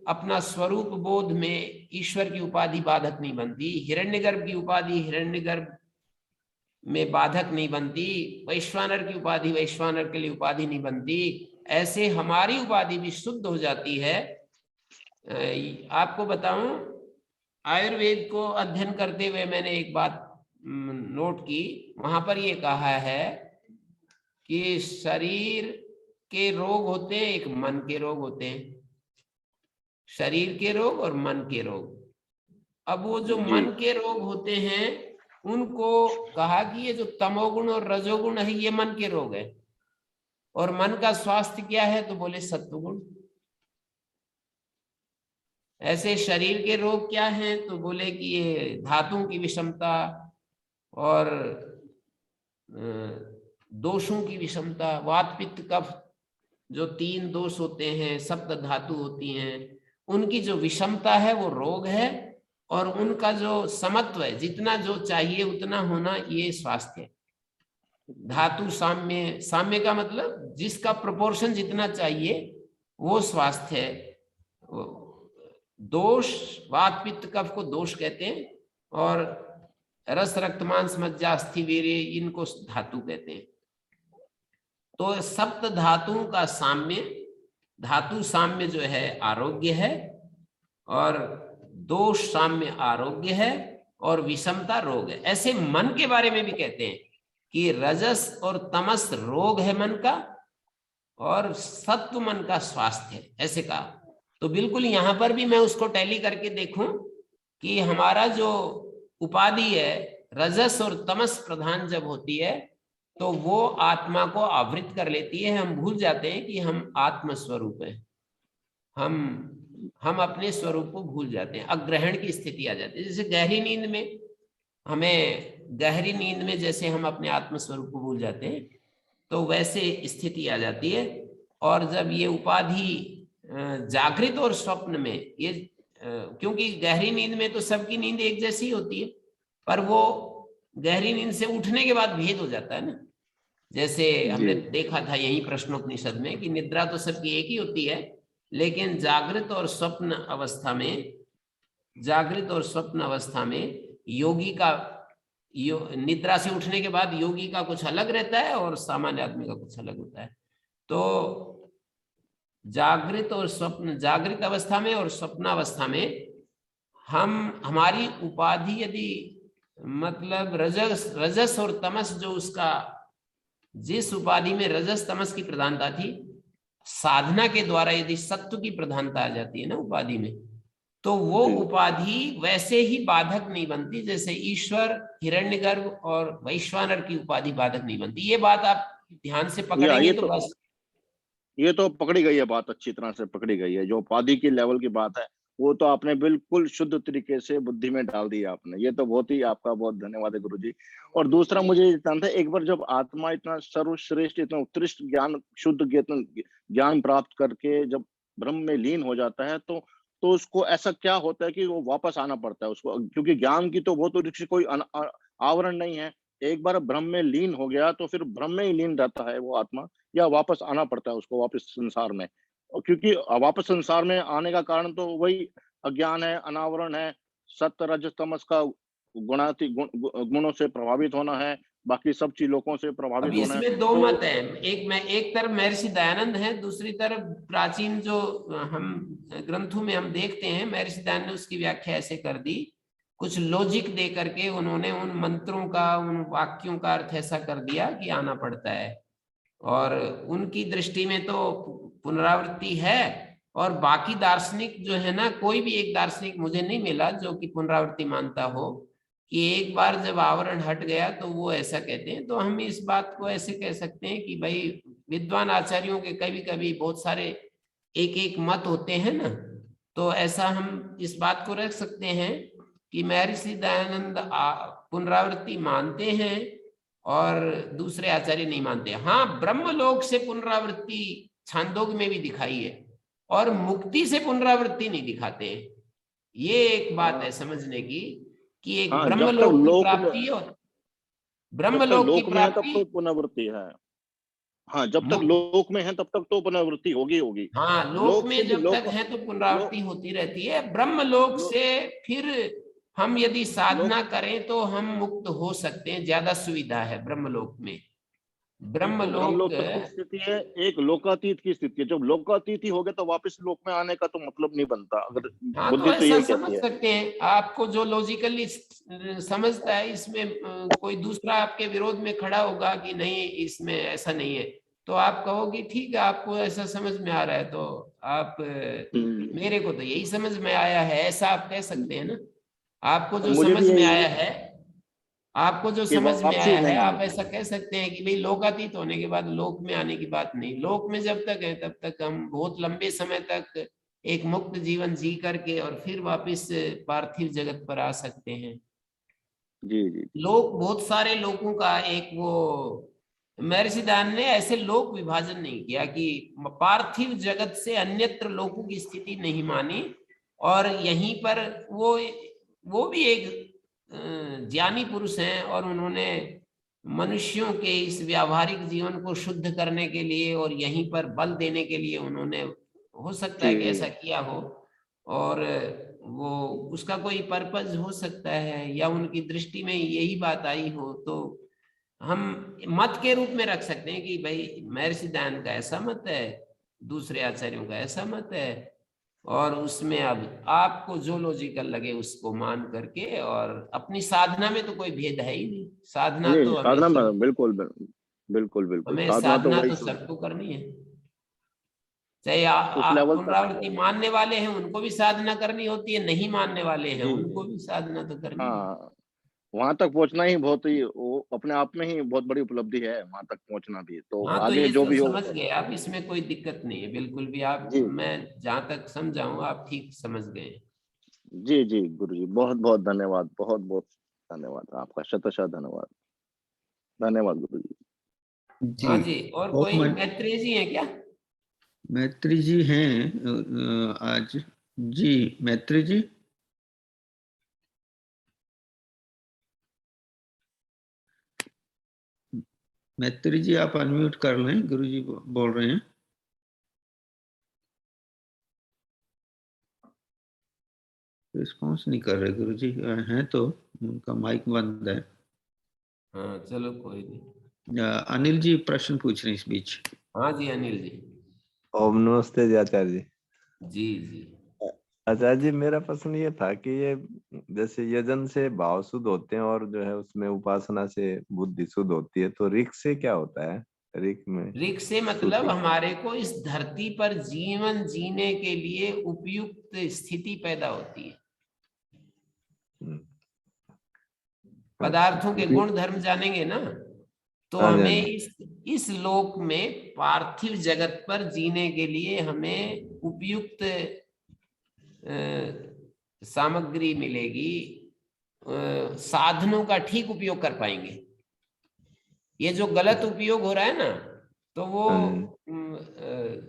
अपना स्वरूप बोध में ईश्वर की उपाधि बाधक नहीं बनती। हिरण्यगर्भ की उपाधि हिरण्यगर्भ में बाधक नहीं बनती, वैश्वानर की उपाधि वैश्वानर के लिए उपाधि नहीं बनती। ऐसे हमारी उपाधि भी शुद्ध हो जाती है। आपको बताऊं, आयुर्वेद को अध्ययन करते हुए मैंने एक बात नोट की। वहां पर ये कहा है कि शरीर के रोग होते हैं, एक मन के रोग होते हैं, शरीर के रोग और मन के रोग। अब वो जो मन के रोग होते हैं, उनको कहा कि ये जो तमोगुण और रजोगुण है, ये मन के रोग है। और मन का स्वास्थ्य क्या है, तो बोले सत्वगुण। ऐसे शरीर के रोग क्या हैं, तो बोले कि ये धातुओं की विषमता और दोषों की विषमता, वात पित्त कफ, जो 3 दोष होते हैं, सप्त धातु होती हैं, उनकी जो विषमता है वो रोग है, और उनका जो समत्व है, जितना जो चाहिए उतना होना, ये स्वास्थ्य है। धातु साम्य, साम्य का मतलब जिसका प्रोपोर्शन जितना चाहिए वो स्वास्थ्य है। दोष, वात पित्त कफ को दोष कहते हैं, और रस रक्त मांस मज्जा अस्थि वीर्य, इनको धातु कहते हैं। तो सप्त धातुओं का साम्य, धातु साम्य जो है आरोग्य है, और दोष साम्य आरोग्य है, और विषमता रोग है। ऐसे मन के बारे में भी कहते हैं कि रजस और तमस रोग है मन का, और सत्व मन का स्वास्थ्य है, ऐसे कहा। तो बिल्कुल यहां पर भी मैं उसको टैली करके देखूं कि हमारा जो उपाधि है रजस और तमस प्रधान जब होती है, तो वो आत्मा को आवृत कर लेती है। हम भूल जाते हैं कि हम आत्म स्वरूप हैं, हम अपने स्वरूप को भूल जाते हैं, अग्रहण की स्थिति आ जाती है। जैसे गहरी नींद में, हमें गहरी नींद में जैसे हम अपने आत्म स्वरूप को भूल जाते हैं, तो वैसे स्थिति आ जाती है। और जब ये उपाधि जागृत और स्वप्न में, ये क्योंकि गहरी नींद में तो सबकी नींद एक जैसी होती है, पर वो गहरी नींद से उठने के बाद भेद हो जाता है ना। जैसे हमने देखा था यही प्रश्नोपनिषद में कि निद्रा तो सबकी एक ही होती है, लेकिन जागृत और स्वप्न अवस्था में, जागृत और स्वप्न अवस्था में योगी का, निद्रा से उठने के बाद योगी का कुछ अलग रहता है और सामान्य आदमी का कुछ अलग होता है। तो जागृत और स्वप्न, जागृत अवस्था में और स्वप्न अवस्था में हमारी उपाधि यदि मतलब रजस और तमस, जो उसका, जिस उपाधि में रजस तमस की प्रधानता थी, साधना के द्वारा यदि सत्व की प्रधानता आ जाती है ना उपाधि में, तो वो उपाधि वैसे ही बाधक नहीं बनती जैसे ईश्वर, हिरण्यगर्भ और वैश्वानर की उपाधि बाधक नहीं बनती। ये बात आप ध्यान से पकड़ेंगे तो बस। ये तो पकड़ी गई है बात, अच्छी तरह से पकड़ी गई है। जो उपाधि की लेवल की बात है वो तो आपने बिल्कुल शुद्ध तरीके से बुद्धि में डाल दिया आपने। ये तो बहुत ही, आपका बहुत धन्यवाद है गुरुजी। और दूसरा मुझे जानना था, एक बार जब आत्मा इतना सर्वश्रेष्ठ, इतना उत्कृष्ट ज्ञान, शुद्ध ज्ञान प्राप्त करके जब ब्रह्म में लीन हो जाता है, तो उसको ऐसा क्या होता है कि वो वापस आना पड़ता है उसको? क्योंकि ज्ञान की तो बहुत कोई आवरण नहीं है। एक बार ब्रह्म में लीन हो गया तो फिर ब्रह्म में ही लीन रहता है वो आत्मा, या वापस आना पड़ता है उसको वापस संसार में? क्योंकि वापस संसार में आने का कारण तो वही अज्ञान है, अनावरण है, सत्य रजस तमस का गुणों से प्रभावित होना है, बाकी सब चीजों से प्रभावित होना है। इसमें दो मत है, एक तरफ महर्षि दयानंद है, दूसरी तरफ प्राचीन जो हम ग्रंथों में हम देखते हैं, महर्षि दयानंद ने उसकी व्याख्या ऐसे कर दी, कुछ लॉजिक दे करके उन्होंने उन मंत्रों का, उन वाक्यों का अर्थ ऐसा कर दिया कि आना पड़ता है। और उनकी दृष्टि में तो पुनरावृत्ति है, और बाकी दार्शनिक जो है ना, कोई भी एक दार्शनिक मुझे नहीं मिला जो कि पुनरावृत्ति मानता हो कि एक बार जब आवरण हट गया तो वो ऐसा कहते हैं। तो हम इस बात को ऐसे कह सकते हैं कि भाई विद्वान आचार्यों के कभी कभी बहुत सारे एक एक मत होते हैं ना, तो ऐसा हम इस बात को रख सकते हैं कि महर्षि दयानंद पुनरावृत्ति मानते हैं और दूसरे आचार्य नहीं मानते। हाँ, ब्रह्मलोक से पुनरावृत्ति छांदोग्य में भी दिखाई है, और मुक्ति से पुनरावृत्ति नहीं दिखाते। ये एक बात है समझने की कि एक ब्रह्मलोक की प्राप्ति और ब्रह्मलोक की प्राप्ति, तब तो पुनरावृत्ति है। हाँ, जब तक लोक में है तब तक तो पुनरावृत्ति होगी। हाँ, लोक में जब तक है तो पुनरावृत्ति होती रहती है। ब्रह्मलोक से फिर हम यदि साधना करें तो हम मुक्त हो सकते हैं, ज्यादा सुविधा है ब्रह्मलोक में। ब्रह्मलोक की स्थिति है एक लोकातीत की स्थिति है। जब लोकातीत ही हो गया तो वापस लोक में आने का तो मतलब नहीं बनता। अगर हाँ, बुद्धि तो ऐसा समझ सकते हैं, आपको जो लॉजिकली समझता है, इसमें कोई दूसरा आपके विरोध में खड़ा होगा कि नहीं इसमें ऐसा नहीं है, तो आप कहोगे ठीक है, आपको ऐसा समझ में आ रहा है, तो आप मेरे को तो यही समझ में आया है, ऐसा आप कह सकते हैं ना। आपको जो समझ में आया है आपको जो कि समझ में वापसी आया है नहीं आप है। ऐसा कह सकते हैं कि भाई लोकातीत होने के बाद लोक में आने की बात नहीं, लोक में जब तक है तब तक हम बहुत लंबे समय तक एक मुक्त जीवन जी करके और फिर वापस पार्थिव जगत पर आ सकते हैं। जी जी लोक बहुत सारे लोगों का एक वो, महर्षि दयानंद ने ऐसे लोक विभाजन नहीं किया कि पार्थिव जगत से अन्यत्र लोकों की स्थिति नहीं मानी, और यहीं पर वो भी एक ज्ञानी पुरुष हैं और उन्होंने मनुष्यों के इस व्यावहारिक जीवन को शुद्ध करने के लिए और यहीं पर बल देने के लिए उन्होंने, हो सकता है कि ऐसा किया हो, और वो उसका कोई पर्पज हो सकता है या उनकी दृष्टि में यही बात आई हो, तो हम मत के रूप में रख सकते हैं कि भाई महर्षि दयानंद का ऐसा मत है, दूसरे आचार्यों का ऐसा मत है, और उसमें अब आपको जो लॉजिकल लगे उसको मान करके, और अपनी साधना में तो कोई भेद है ही नहीं, साधना नहीं, तो हमें साधना में बिल्कुल बिल्कुल बिल्कुल हमें साधना तो साधना वही तो शुद्ध सबको करनी है। चाहे उस लेवल तक। पुनरावृत्ति मानने वाले हैं उनको भी साधना करनी होती है, नहीं मानने वाले हैं जी उनको भी साधना तो करनी है। हाँ, वहां तक पहुंचना ही बहुत ही, वो अपने आप में ही बहुत बड़ी उपलब्धि है, वहां तक पहुंचना भी। तो हाँ, तो आगे ये जो सब भी समझ हो। गए आप, इसमें कोई दिक्कत नहीं है बिल्कुल भी। आप, जी मैं जहां तक समझाऊं आप ठीक समझ गए। जी जी गुरु जी, बहुत बहुत धन्यवाद, बहुत बहुत धन्यवाद आपका, शतशः धन्यवाद। धन्यवाद गुरु जी। जी। हाँ जी, और बहुत कोई मन मैत्री जी हैं क्या? मैत्री जी हैं आज। जी मैत्री जी। मैत्री जी आप अनम्यूट कर लें, गुरु जी बोल रहे हैं। रिस्पॉन्स नहीं कर रहे गुरु जी, हैं तो उनका माइक बंद है। हाँ चलो कोई नहीं। अनिल जी प्रश्न पूछ रहे हैं इस बीच। हाँ जी अनिल जी। ओम नमस्ते जी आचार्य जी। जी जी। आचार्य जी, मेरा प्रश्न ये था कि ये जैसे यजन से भाव शुद्ध होते हैं और जो है उसमें उपासना से बुद्धि शुद्ध होती है, तो ऋक से क्या होता है? ऋक में ऋक से मतलब स्तुति। हमारे को इस धरती पर जीवन जीने के लिए उपयुक्त स्थिति पैदा होती है। हम्म, अच्छा। पदार्थों के गुण धर्म जानेंगे ना, तो हाँ जी हाँ हमें जी। इस लोक में पार्थिव जगत पर जीने के लिए हमें उपयुक्त सामग्री मिलेगी, साधनों का ठीक उपयोग कर पाएंगे। ये जो गलत उपयोग हो रहा है ना, तो हाँ जी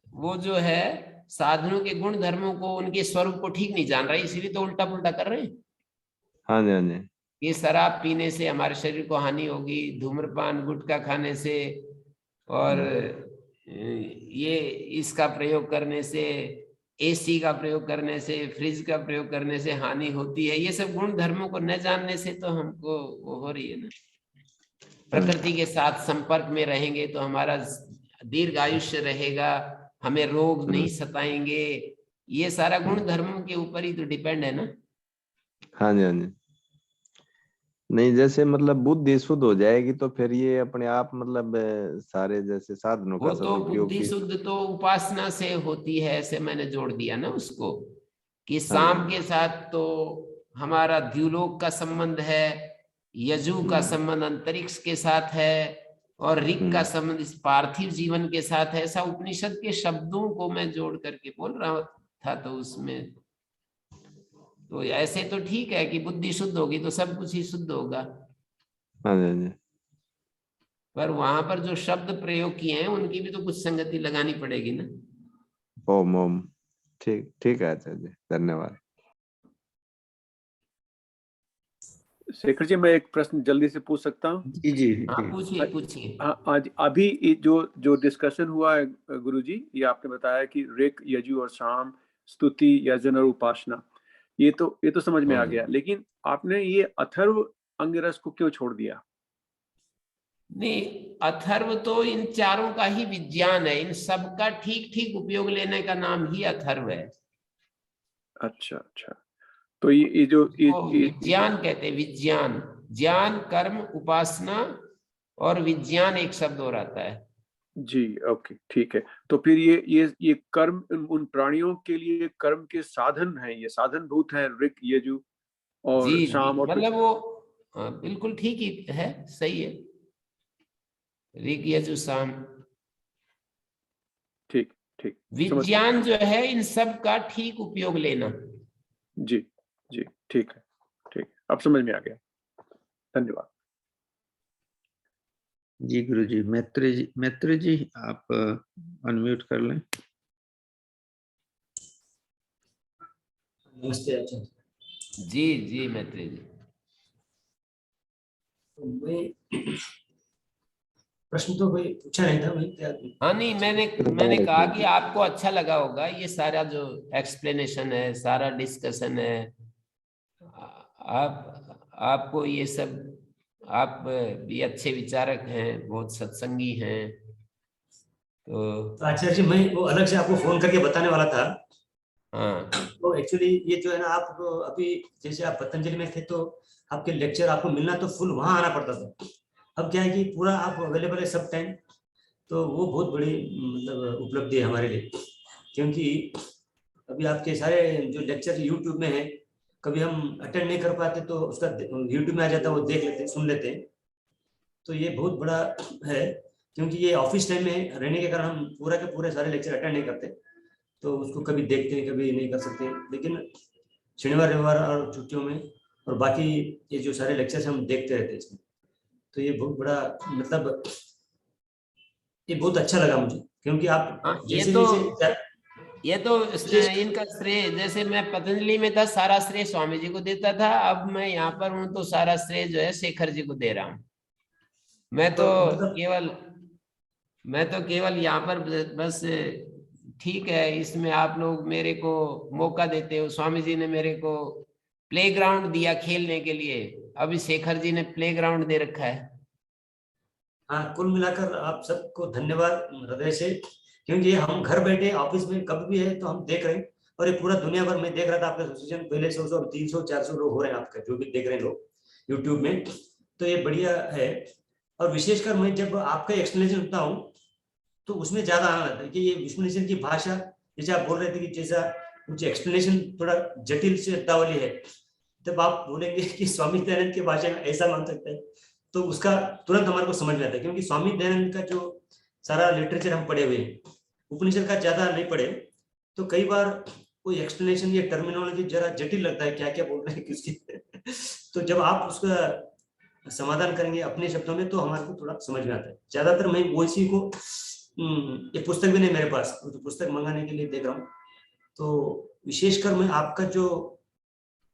वो जो है साधनों के गुण धर्मों को, उनके स्वरूप को ठीक नहीं जान रहा है, इसीलिए तो उल्टा पुल्टा कर रहे हैं। हाँ जी हाँ जी। ये शराब पीने से हमारे शरीर को हानि होगी, धूम्रपान गुटखा खाने से, और ये इसका प्रयोग करने से, एसी का प्रयोग करने से, फ्रिज का प्रयोग करने से हानि होती है। ये सब गुण धर्मों को न जानने से तो हमको वो हो रही है ना। प्रकृति के साथ संपर्क में रहेंगे तो हमारा दीर्घ आयुष्य रहेगा, हमें रोग नहीं सताएंगे। ये सारा गुण धर्मों के ऊपर ही तो डिपेंड है ना। हाँ जी हाँ जी। नहीं, जैसे मतलब बुद्धि शुद्ध हो जाएगी तो फिर ये अपने आप मतलब सारे जैसे साधनों वो का तो सदुपयोग बुद्धि भी। शुद्ध तो उपासना से होती है, ऐसे मैंने जोड़ दिया ना उसको, कि हाँ जी शाम के साथ तो हमारा द्युलोक का संबंध है, यजु का संबंध अंतरिक्ष के साथ है, और ऋक का संबंध इस पार्थिव जीवन के साथ है। ऐसा उपनिषद के शब्दों को मैं जोड़ करके बोल रहा था, तो उसमें तो ऐसे तो ठीक है कि बुद्धि शुद्ध होगी तो सब कुछ ही शुद्ध होगा, हाँ जी हाँ जी। पर वहां पर जो शब्द प्रयोग किए हैं उनकी भी तो कुछ संगति लगानी पड़ेगी ना। ओम ओम। ठीक ठीक है आचार्य जी, धन्यवाद। शेखर जी, मैं एक प्रश्न जल्दी से पूछ सकता हूँ? जी जी हाँ जी। पूछिए पूछिए। आज अभी ये जो डिस्कशन हुआ है गुरु जी, ये आपने बताया कि ऋक, यजु और साम, स्तुति, यजन और उपासना, ये तो समझ में आ गया, लेकिन आपने ये अथर्व अंगिरस को क्यों छोड़ दिया? नहीं, अथर्व तो इन चारों का ही विज्ञान है, इन सब का ठीक ठीक उपयोग लेने का नाम ही अथर्व है। अच्छा अच्छा, तो ये जो वो विज्ञान कहते हैं, विज्ञान, ज्ञान कर्म उपासना और विज्ञान एक शब्द और आता है। जी ओके ठीक है। तो फिर ये कर्म उन प्राणियों के लिए कर्म के साधन हैं, ये साधन भूत हैं ऋक, यजु और जी जी, साम, और फिर मतलब वो हाँ, बिल्कुल ठीक ही है, सही है। ऋग यजु साम, ठीक ठीक, समझ गया। विज्ञान जो है इन सब का ठीक उपयोग लेना। जी जी, ठीक है, ठीक, अब समझ में आ गया, धन्यवाद। जी गुरुजी। मैत्री जी आप अनम्यूट कर लें। नमस्ते आचार्य जी जी मैत्री जी। तो मैं प्रश्न तो भाई पूछा नहीं था, मैं क्या हाँ नहीं, मैंने कहा कि आपको अच्छा लगा होगा ये सारा जो एक्सप्लेनेशन है, सारा डिस्कशन है, आपको ये सब, आप भी अच्छे विचारक हैं, बहुत सत्संगी हैं, तो आचार्य जी मैं वो अलग से आपको फोन करके बताने वाला था। हाँ तो एक्चुअली ये जो है ना, आप अभी जैसे आप पतंजलि में थे तो आपके लेक्चर आपको मिलना तो फुल वहां आना पड़ता था। अब क्या है कि पूरा आप अवेलेबल है सब टाइम, तो वो बहुत बड़ी मतलब उपलब्धि है हमारे लिए। क्योंकि अभी आपके सारे जो लेक्चर यूट्यूब में है, कभी हम अटेंड नहीं कर पाते तो उसका यूट्यूब में आ जाता है, वो देख लेते हैं, सुन लेते हैं। तो ये बहुत बड़ा है, क्योंकि ये ऑफिस टाइम में रहने के कारण हम पूरा के पूरे सारे लेक्चर अटेंड नहीं करते, तो उसको कभी देखते हैं कभी नहीं कर सकते। लेकिन शनिवार रविवार और छुट्टियों में और बाकी ये जो सारे लेक्चर्स हम देखते रहते हैं इसमें। तो ये बहुत बड़ा मतलब ये बहुत अच्छा लगा मुझे, क्योंकि आप हाँ, जैसे ये तो इनका श्रेय, जैसे मैं पतंजलि में था सारा श्रेय स्वामी जी को देता था, अब मैं यहाँ पर हूँ तो सारा श्रेय जो है शेखर जी को दे रहा हूँ। मैं तो केवल यहाँ पर बस ठीक है, इसमें आप लोग मेरे को मौका देते हो, स्वामी जी ने मेरे को प्लेग्राउंड दिया खेलने के लिए, अभी शेखर जी ने प्लेग्राउंड दे रखा है। हाँ, कुल मिलाकर आप सबको धन्यवाद हृदय से, क्योंकि ये हम घर बैठे ऑफिस में कभी भी है तो हम देख रहे हैं, और ये पूरा दुनिया भर में देख रहा था आपका एसोसिएशन पहले 100 300 400 लोग हो रहे हैं आपका, जो भी देख रहे हैं लोग यूट्यूब में, तो ये बढ़िया है। और विशेषकर मैं जब आपका एक्सप्लेनेशन सुनता हूँ तो उसमें ज्यादा आनंद आता है कि ये विष्णु की भाषा, जैसे आप बोल रहे थे कि जैसा कुछ एक्सप्लेनेशन थोड़ा जटिल शब्दावली है, जब आप बोलेंगे कि स्वामी दयानंद की भाषा में ऐसा मान सकते हैं तो उसका तुरंत हमारे को समझ में आता है। क्योंकि स्वामी दयानंद का जो सारा लिटरेचर हम पढ़े हुए हैं, उपनिषद का ज्यादा नहीं पढ़े, तो कई बार कोई एक्सप्लेनेशन या टर्मिनोलॉजी जरा जटिल लगता है, क्या क्या बोल रहे हैं किसकी तो जब आप उसका समाधान करेंगे अपने शब्दों में तो हमारे को थोड़ा समझ में आता है। ज्यादातर मैं वो इसी को ये पुस्तक भी नहीं मेरे पास, तो पुस्तक मंगाने के लिए देख रहा हूँ। तो विशेषकर मैं आपका जो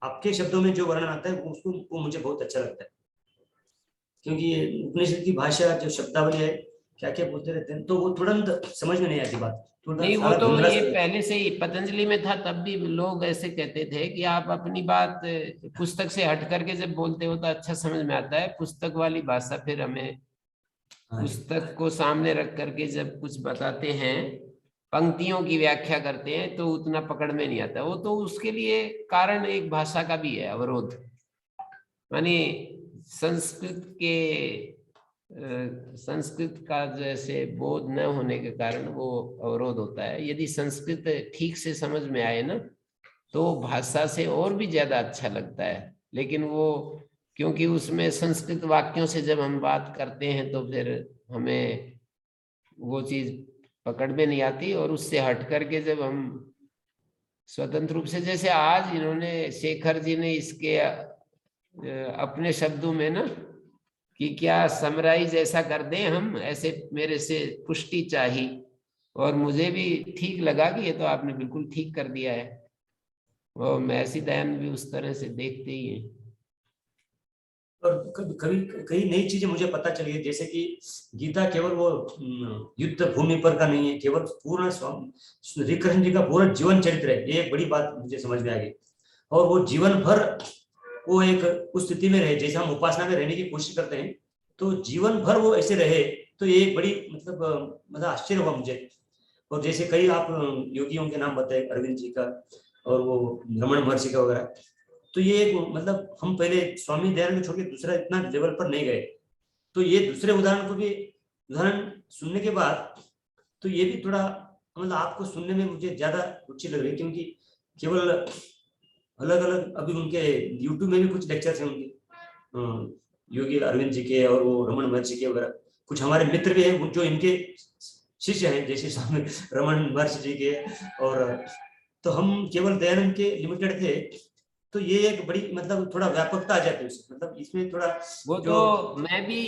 आपके शब्दों में जो वर्णन आता है उसको वो मुझे बहुत अच्छा लगता है, क्योंकि ये उपनिषद की भाषा जो शब्दावली है क्या क्या बोलते रहते हैं, तो वो तुरंत समझ में नहीं आती बात। नहीं, वो तो ये पहले से ही पतंजलि में था, तब भी लोग ऐसे कहते थे कि आप अपनी बात पुस्तक से हट करके जब बोलते हो तो अच्छा समझ में आता है, पुस्तक वाली भाषा फिर हमें पुस्तक को सामने रख करके जब कुछ बताते हैं, पंक्तियों की व्याख्या करते हैं तो उतना पकड़ में नहीं आता। वो तो उसके लिए कारण एक भाषा का भी है, अवरोध, मानी संस्कृत का जैसे बोध न होने के कारण वो अवरोध होता है। यदि संस्कृत ठीक से समझ में आए ना तो भाषा से और भी ज्यादा अच्छा लगता है, लेकिन वो क्योंकि उसमें संस्कृत वाक्यों से जब हम बात करते हैं तो फिर हमें वो चीज पकड़ में नहीं आती, और उससे हट करके जब हम स्वतंत्र रूप से, जैसे आज इन्होंने शेखर जी ने इसके अपने शब्दों में ना कि क्या समराइज ऐसा कर दें हम, ऐसे मेरे से पुष्टि चाहिए, और मुझे भी ठीक लगा कि ये तो आपने बिल्कुल ठीक कर दिया है, और महर्षि दयानंद भी उस तरह से देखते ही हैं। और कभी कई नई चीजें मुझे पता चली है, जैसे कि गीता केवल वो युद्ध भूमि पर का नहीं है, केवल पूर्ण श्री कृष्ण जी का पूरा जीवन चरित्र है, ये एक बड़ी बात मुझे समझ में आ गई। और वो जीवन भर वो एक उस स्थिति में रहे, जैसे हम उपासना में रहने की कोशिश करते हैं तो जीवन भर वो ऐसे रहे, तो ये एक बड़ी मतलब आश्चर्य हुआ मुझे। और जैसे कई आप योगियों के नाम बताए, अरविंद जी का और वो रमन महर्षि का वगैरह, तो ये मतलब हम पहले स्वामी दयानंद छोड़ के दूसरा इतना लेवल पर नहीं गए, तो ये दूसरे उदाहरण को भी उदाहरण सुनने के बाद तो ये भी थोड़ा मतलब आपको सुनने में मुझे ज्यादा रुचि लग रही है, क्योंकि केवल अलग अलग अभी उनके यूट्यूब में भी कुछ लेक्चर्स हैं उनके, योगी अरविंद जी के और वो रमन महर्षि के वगैरह कुछ हमारे मित्र भी हैं जो इनके शिष्य हैं, जैसे स्वामी रमन महर्षि जी के। और तो हम केवल दयानंद के लिमिटेड थे, तो ये एक बड़ी मतलब थोड़ा व्यापकता आ जाती है उसमें, मतलब इसमें थोड़ा वो तो मैं भी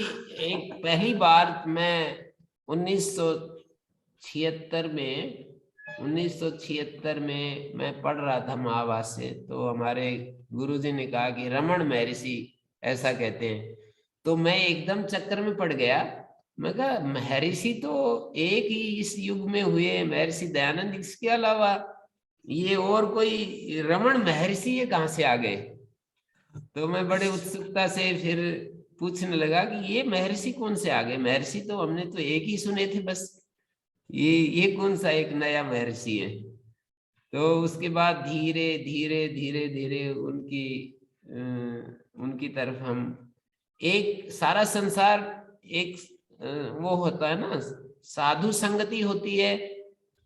एक पहली बार मैं 1976 में मैं पढ़ रहा था महाभाष्य, तो हमारे गुरुजी ने कहा कि रमन महर्षि ऐसा कहते हैं, तो मैं एकदम चक्कर में पड़ गया। मैं कहा महर्षि तो एक ही इस युग में हुए, महर्षि दयानंद, इसके अलावा ये और कोई रमन महर्षि ये कहाँ से आ गए। तो मैं बड़े उत्सुकता से फिर पूछने लगा कि ये महर्षि कौन से आ गए, महर्षि तो हमने तो एक ही सुने थे बस, ये कौन सा एक नया महर्षि है। तो उसके बाद धीरे धीरे धीरे धीरे उनकी तरफ हम, एक सारा संसार एक वो होता है ना, साधु संगति होती है,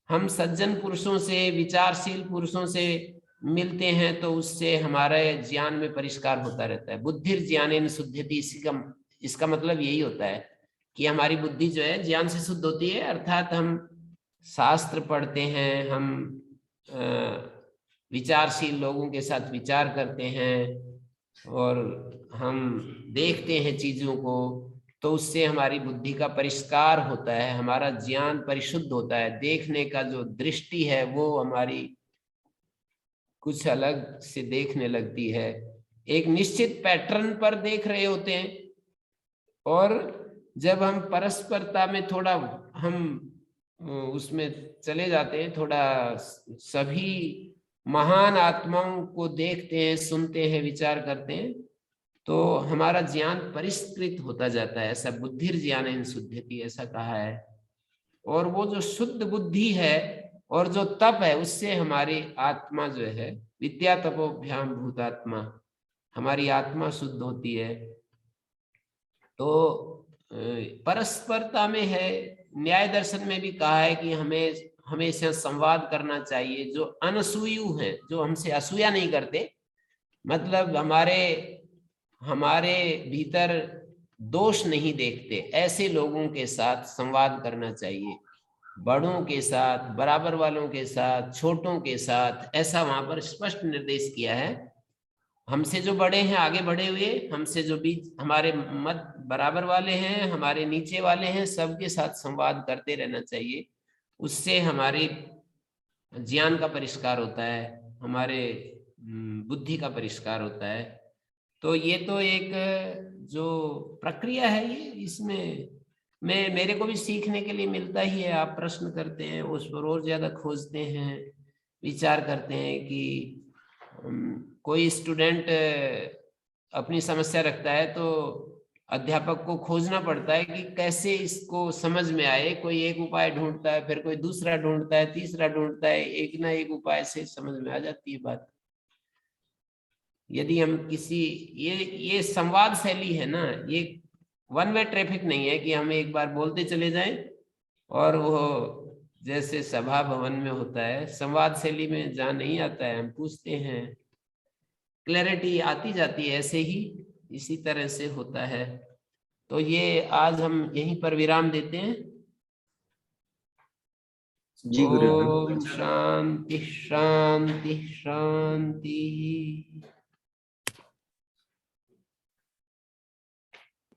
हम सज्जन पुरुषों से, विचारशील पुरुषों से मिलते हैं तो उससे हमारे ज्ञान में परिष्कार होता रहता है। बुद्धिर ज्ञानेन शुद्धति, इसका मतलब यही होता है कि हमारी बुद्धि जो है ज्ञान से शुद्ध होती है, अर्थात हम शास्त्र पढ़ते हैं, हम विचारशील लोगों के साथ विचार करते हैं और हम देखते हैं चीजों को, तो उससे हमारी बुद्धि का परिष्कार होता है, हमारा ज्ञान परिशुद्ध होता है, देखने का जो दृष्टि है वो हमारी कुछ अलग से देखने लगती है, एक निश्चित पैटर्न पर देख रहे होते हैं। और जब हम परस्परता में थोड़ा हम उसमें चले जाते हैं, थोड़ा सभी महान आत्माओं को देखते हैं, सुनते हैं, विचार करते हैं, तो हमारा ज्ञान परिष्कृत होता जाता है। ऐसा बुद्धिर ज्ञानेन शुद्धति ऐसा कहा है। और वो जो शुद्ध बुद्धि है और जो तप है, उससे हमारी आत्मा जो है, विद्या तपोभ्याम भूतात्मा, हमारी आत्मा शुद्ध होती है। तो परस्परता में है। न्याय दर्शन में भी कहा है कि हमें हमेशा संवाद करना चाहिए। जो अनसूयु हैं, जो हमसे असूया नहीं करते, मतलब हमारे भीतर दोष नहीं देखते, ऐसे लोगों के साथ संवाद करना चाहिए। बड़ों के साथ, बराबर वालों के साथ, छोटों के साथ, ऐसा वहां पर स्पष्ट निर्देश किया है। हमसे जो बड़े हैं, आगे बढ़े हुए, हमसे जो बीच हमारे मत बराबर वाले हैं, हमारे नीचे वाले हैं, सबके साथ संवाद करते रहना चाहिए। उससे हमारे ज्ञान का परिष्कार होता है, हमारे बुद्धि का परिष्कार होता है। तो ये तो एक जो प्रक्रिया है, ये इसमें मेरे को भी सीखने के लिए मिलता ही है। आप प्रश्न करते हैं, उस पर और ज्यादा खोजते हैं, विचार करते हैं कि कोई स्टूडेंट अपनी समस्या रखता है तो अध्यापक को खोजना पड़ता है कि कैसे इसको समझ में आए। कोई एक उपाय ढूंढता है, फिर कोई दूसरा ढूंढता है, तीसरा ढूंढता है, एक ना एक उपाय से समझ में आ जाती है बात। यदि हम किसी ये संवाद शैली है ना, ये वन वे ट्रैफिक नहीं है कि हम एक बार बोलते चले जाएं और वो जैसे सभा भवन में होता है, संवाद शैली में जहाँ नहीं आता है हम पूछते हैं, क्लैरिटी आती जाती है। ऐसे ही इसी तरह से होता है। तो ये आज हम यहीं पर विराम देते हैं। जी गुरुदेव। ओम शांति शांति शांति।